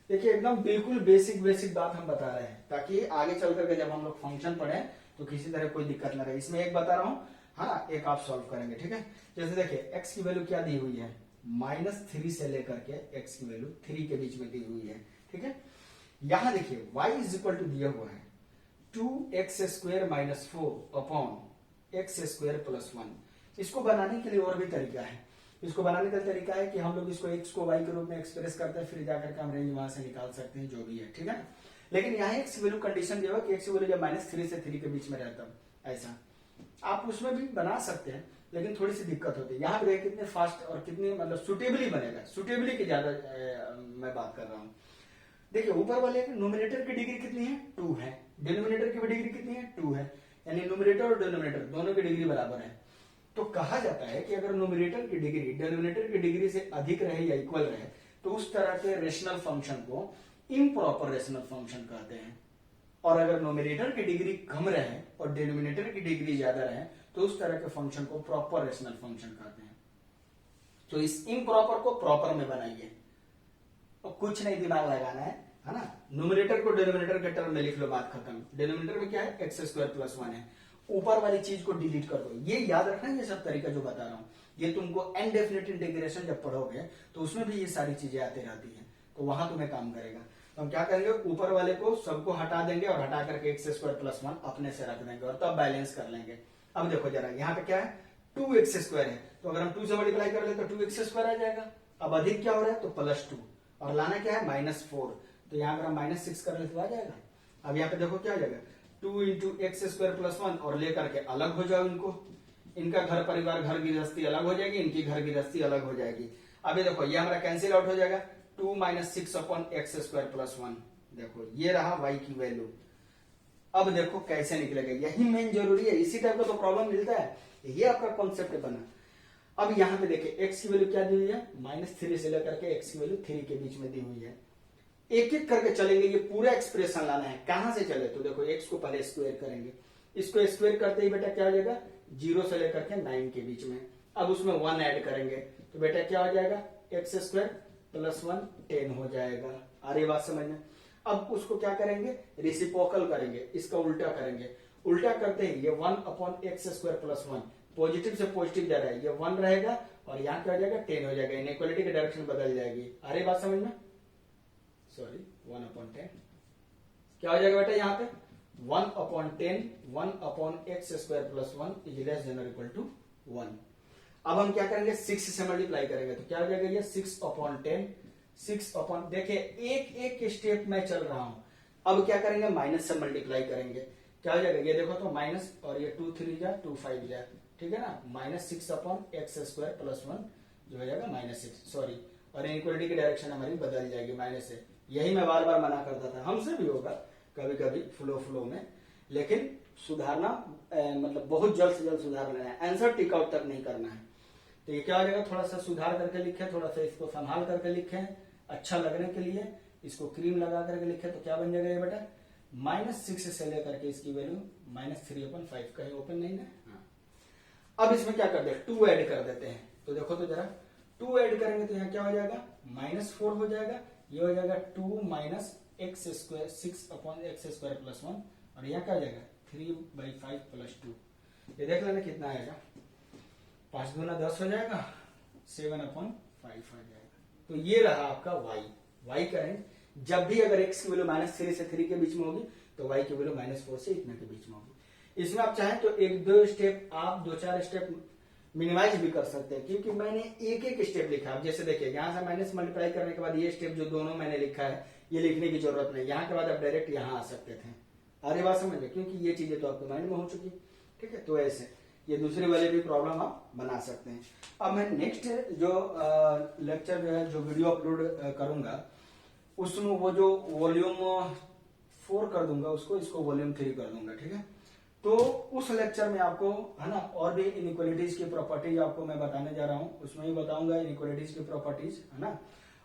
देखिए एकदम बिल्कुल बेसिक बात हम बता रहे हैं ताकि आगे चल करके जब हम लोग फंक्शन पढ़े तो किसी तरह कोई दिक्कत ना रहे। इसमें एक बता रहा हूं, हाँ एक आप सॉल्व करेंगे। ठीक है, जैसे देखिए x की वैल्यू क्या दी हुई है -3 से लेकर के x की वैल्यू 3 के बीच में दी हुई है। ठीक है, यहां देखिए y इज इक्वल टू दिया हुआ है 2x² - 4/x² + 1। इसको बनाने के लिए और भी तरीका है। इसको बनाने का तरीका है कि हम लोग इसको x को y के रूप में एक्सप्रेस करते हैं, फिर जाकर के हम रेंज वहां से निकाल सकते हैं, जो भी है। ठीक है, लेकिन यहाँ x की वैल्यू कंडीशन दिया हुआ कि x की वैल्यू जब -3 से 3 के बीच में रहता है, ऐसा आप उसमें भी बना सकते हैं, लेकिन थोड़ी सी दिक्कत होती है। यहाँ पे कितने फास्ट और कितने मतलब सुटेबली बनेगा, सुटेबली की ज्यादा मैं बात कर रहा हूँ। देखिए ऊपर वाले न्यूमरेटर की डिग्री कितनी है 2 है, डिनोमिनेटर की भी डिग्री कितनी है 2 है, यानी न्यूमरेटर और डिनोमिनेटर दोनों की डिग्री बराबर है। तो कहा जाता है कि अगर न्यूमरेटर की डिग्री डिनोमिनेटर की डिग्री से अधिक रहे या इक्वल रहे तो उस तरह के रेशनल फंक्शन को इम्प्रॉपर रेशनल फंक्शन कहते हैं, और अगर न्यूमरेटर की डिग्री कम रहे और डिनोमिनेटर की डिग्री ज्यादा रहे तो उस तरह के फंक्शन को प्रॉपर रेशनल फंक्शन कहते हैं। तो इस इम्प्रॉपर को प्रॉपर में बनाइए और कुछ नहीं दिमाग लगाना है ना। न्यूमरेटर को डिनोमिनेटर के टर्म में लिख लो, बात खत्म। डिनोमिनेटर में क्या है x² + 1 है, ऊपर वाली चीज को डिलीट कर दो। ये याद रखना, ये सब तरीका जो बता रहा हूं ये तुमको इनडेफिनिट इंटीग्रेशन जब पढ़ोगे तो उसमें भी ये सारी चीजें आती रहती है, तो वहां तुम्हें काम करेगा। तो हम क्या करेंगे, ऊपर वाले को सबको हटा देंगे और हटा करके x² + 1 अपने से रख देंगे और तब बैलेंस कर लेंगे। अब देखो जरा यहाँ पे क्या है 2x² है, तो अगर हम 2 से मल्टीप्लाई कर ले तो 2x² आ जाएगा। अब अधिक क्या हो रहा है तो +2, और लाना क्या है -4, तो यहाँ अगर हम -6 कर ले तो आ जाएगा। अब यहाँ पे देखो क्या आ जाएगा 2 × x² + 1 और लेकर के अलग हो जाओ इनको, इनका घर परिवार घर गृहस्थी अलग हो जाएगी, इनकी घर गृहस्थी अलग हो जाएगी। अब ये देखो ये हमारा कैंसिल आउट हो जाएगा 2 - 6/x² + 1। देखो ये रहा y की वैल्यू। अब देखो कैसे निकलेगा, यही मेन जरूरी है, इसी टाइप का तो प्रॉब्लम मिलता है, ये आपका कॉन्सेप्ट बना। अब यहाँ पे देखिए x की वैल्यू क्या दी हुई है -3 से लेकर के x की वैल्यू 3 के बीच में दी हुई है। एक एक करके चलेंगे, ये पूरा एक्सप्रेशन लाना है। कहां से चले तो देखो x को पहले स्क्वायर करेंगे, इसको स्क्वायर करते ही बेटा क्या हो जाएगा 0 से लेकर के 9 के बीच में। अब उसमें 1 ऐड करेंगे तो बेटा क्या हो जाएगा x² + 1 10 हो जाएगा। आ रही बात समझ में। अब उसको क्या करेंगे रेसिप्रोकल करेंगे, इसका उल्टा करेंगे। उल्टा करते ही ये 1/x² + 1 पॉजिटिव से पॉजिटिव जा रहा है, ये 1 रहेगा और यहाँ क्या हो जाएगा 10 हो जाएगा, इनइक्वालिटी की डायरेक्शन बदल जाएगी। आ रही बात समझ में, सॉरी 1/10 क्या हो जाएगा बेटा यहाँ पे 1/10 1/x² plus 1 is less than और इक्वल टू 1। अब हम क्या करेंगे 6 से मल्टीप्लाई करेंगे तो क्या हो जाएगा ये 6/10 देखिए एक एक स्टेप में चल रहा हूं। अब क्या करेंगे माइनस से मल्टीप्लाई करेंगे, क्या हो जाएगा ये देखो तो माइनस और ये 2 3 जा 2 5 जा, ठीक है ना, -6/x² प्लस 1 जो हो जाएगा -6 सॉरी, और इनइक्वालिटी की डायरेक्शन हमारी बदल जाएगी माइनस से। यही मैं बार बार मना करता था, हमसे भी होगा कभी कभी फ्लो में, लेकिन सुधारना मतलब बहुत जल्द से जल्द सुधार लेना है, आंसर टिक आउट तक नहीं करना है। तो ये क्या हो जाएगा, थोड़ा सा सुधार करके लिखे, थोड़ा सा इसको संभाल करके लिखे, अच्छा लगने के लिए इसको क्रीम लगा करके लिखे, तो क्या बन जाएगा ये बेटा -6 से लेकर के इसकी वैल्यू -3/5 कहीं ओपन नहीं है। हाँ। अब इसमें क्या कर दे 2 ऐड कर देते हैं, तो देखो तो जरा 2 ऐड करेंगे तो यहाँ क्या हो जाएगा -4 हो जाएगा, ये हो जाएगा 2 - x² 6/x² प्लस 1 और यहाँ क्या हो जाएगा 3/5 प्लस 2। ये देख लेना कितना आएगा, 5 दूना 10 हो जाएगा, 7/5 आ जाएगा। तो ये रहा आपका y करें जब भी अगर x की वैल्यू -3 से 3 के बीच में होगी तो y की वैल्यू -4 से इतने के बीच में होगी। इसमें आप चाहें तो 1-2 स्टेप आप 2-4 स्टेप मिनिमाइज भी कर सकते हैं, क्योंकि मैंने एक एक स्टेप लिखा। अब जैसे देखिए यहाँ से माइनस मल्टीप्लाई करने के बाद ये स्टेप जो दोनों मैंने लिखा है ये लिखने की जरूरत नहीं, यहाँ के बाद आप डायरेक्ट यहाँ आ सकते थे। अरे बात समझ गए, क्योंकि ये चीजें तो आपके माइंड में हो चुकी, ठीक है। तो ऐसे ये दूसरे वाले भी प्रॉब्लम आप बना सकते हैं। अब मैं नेक्स्ट जो लेक्चर जो है जो वीडियो अपलोड करूंगा उसमें वो जो वॉल्यूम 4 कर दूंगा उसको, इसको वॉल्यूम 3 कर दूंगा, ठीक है। तो उस लेक्चर में आपको है ना और भी इनइक्वालिटीज की प्रॉपर्टीज आपको मैं बताने जा रहा हूँ, उसमें ही बताऊंगा इनइक्वालिटीज की प्रॉपर्टीज, है ना,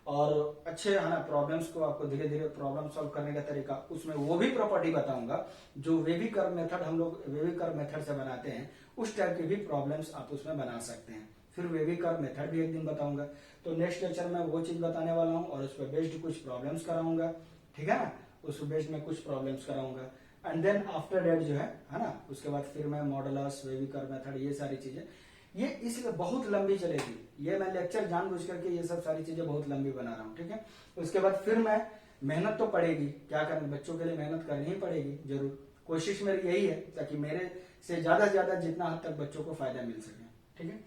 और अच्छे है ना प्रॉब्लम्स को आपको धीरे धीरे प्रॉब्लम सॉल्व करने का तरीका, उसमें वो भी प्रॉपर्टी बताऊंगा जो वेवी कर्व मेथड हम लोग वेवी कर्व मेथड से बनाते हैं, उस टाइप की भी प्रॉब्लम्स आप उसमें बना सकते हैं। फिर वेवी कर्व मेथड भी एक दिन बताऊंगा। तो नेक्स्ट लेक्चर में वो चीज बताने वाला हूँ और उस पर बेस्ड कुछ प्रॉब्लम्स कराऊंगा, ठीक है ना, उस पर बेस्ड में कुछ प्रॉब्लम्स कराऊंगा। एंड देन आफ्टर डेट जो है ना, उसके बाद फिर मैं मॉडुलस वेवी कर्व मेथड ये सारी चीजें, ये इसलिए बहुत लंबी चलेगी, ये मैं लेक्चर जानबूझ करके ये सब सारी चीजें बहुत लंबी बना रहा हूँ, ठीक है। उसके बाद फिर मैं मेहनत तो पड़ेगी, क्या करना, बच्चों के लिए मेहनत करनी ही पड़ेगी जरूर, कोशिश मेरी यही है ताकि मेरे से ज्यादा जितना हद तक बच्चों को फायदा मिल सके, ठीक है।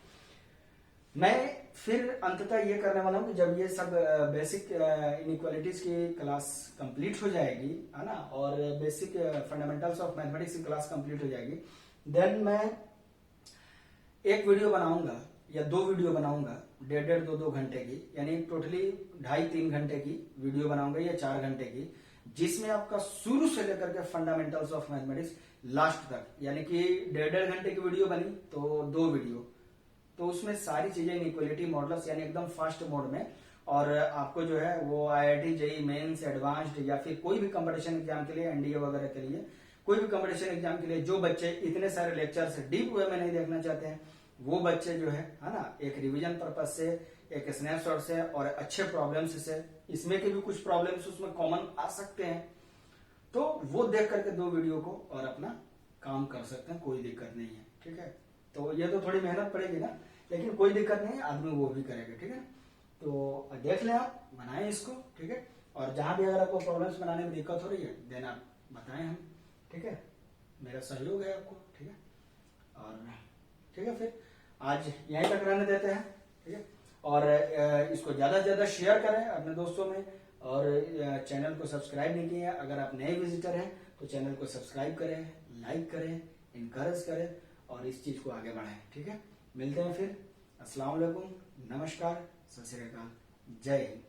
मैं फिर अंततः ये करने वाला हूँ कि जब ये सब बेसिक इनइक्वालिटीज की क्लास कंप्लीट हो जाएगी, है ना, और बेसिक फंडामेंटल्स ऑफ मैथमेटिक्स की क्लास कंप्लीट हो जाएगी, देन मैं एक वीडियो बनाऊंगा या 2 वीडियो बनाऊंगा 1.5-2 घंटे की, यानी टोटली 2.5-3 घंटे की वीडियो बनाऊंगा या 4 घंटे की, जिसमें आपका शुरू से लेकर के फंडामेंटल्स ऑफ मैथमेटिक्स लास्ट तक, यानी कि 1.5 घंटे की वीडियो बनी तो 2 वीडियो, तो उसमें सारी चीजें इनइक्वालिटी मॉडल्स यानी एकदम फास्ट मोड में, और आपको जो है वो आईआईटी जेईई मेंस एडवांस्ड या फिर कोई भी कंपटीशन एग्जाम के लिए एनडीए वगैरह के लिए कोई भी कंपटीशन एग्जाम के लिए जो बच्चे इतने सारे लेक्चर से डीप वे में नहीं देखना चाहते हैं, वो बच्चे जो है ना, एक रिवीजन पर्पज से, एक स्नैपशॉट से और अच्छे प्रॉब्लम्स से, इसमें के भी कुछ प्रॉब्लम्स उसमें कॉमन आ सकते हैं, तो वो देख करके 2 वीडियो को और अपना काम कर सकते हैं, कोई दिक्कत नहीं है, ठीक है। तो ये तो थोड़ी मेहनत पड़ेगी ना, लेकिन कोई दिक्कत नहीं है, आदमी वो भी करेगा, ठीक है। तो देख लें आप, बनाएं इसको, ठीक है। और जहां भी अगर आपको प्रॉब्लम्स बनाने में दिक्कत हो रही है देन आप बताएं हम, ठीक है, मेरा सहयोग है आपको, ठीक है। और ठीक है, फिर आज यहीं तक रहने देते हैं, ठीक है। और इसको ज्यादा से ज्यादा शेयर करें अपने दोस्तों में, और चैनल को सब्सक्राइब नहीं किया, अगर आप नए विजिटर हैं तो चैनल को सब्सक्राइब करें, लाइक करें, इनकरेज करें और इस चीज को आगे बढ़ाएं, ठीक है। मिलते हैं फिर, अस्सलाम वालेकुम, नमस्कार, सत श्री अकाल, जय हिंद।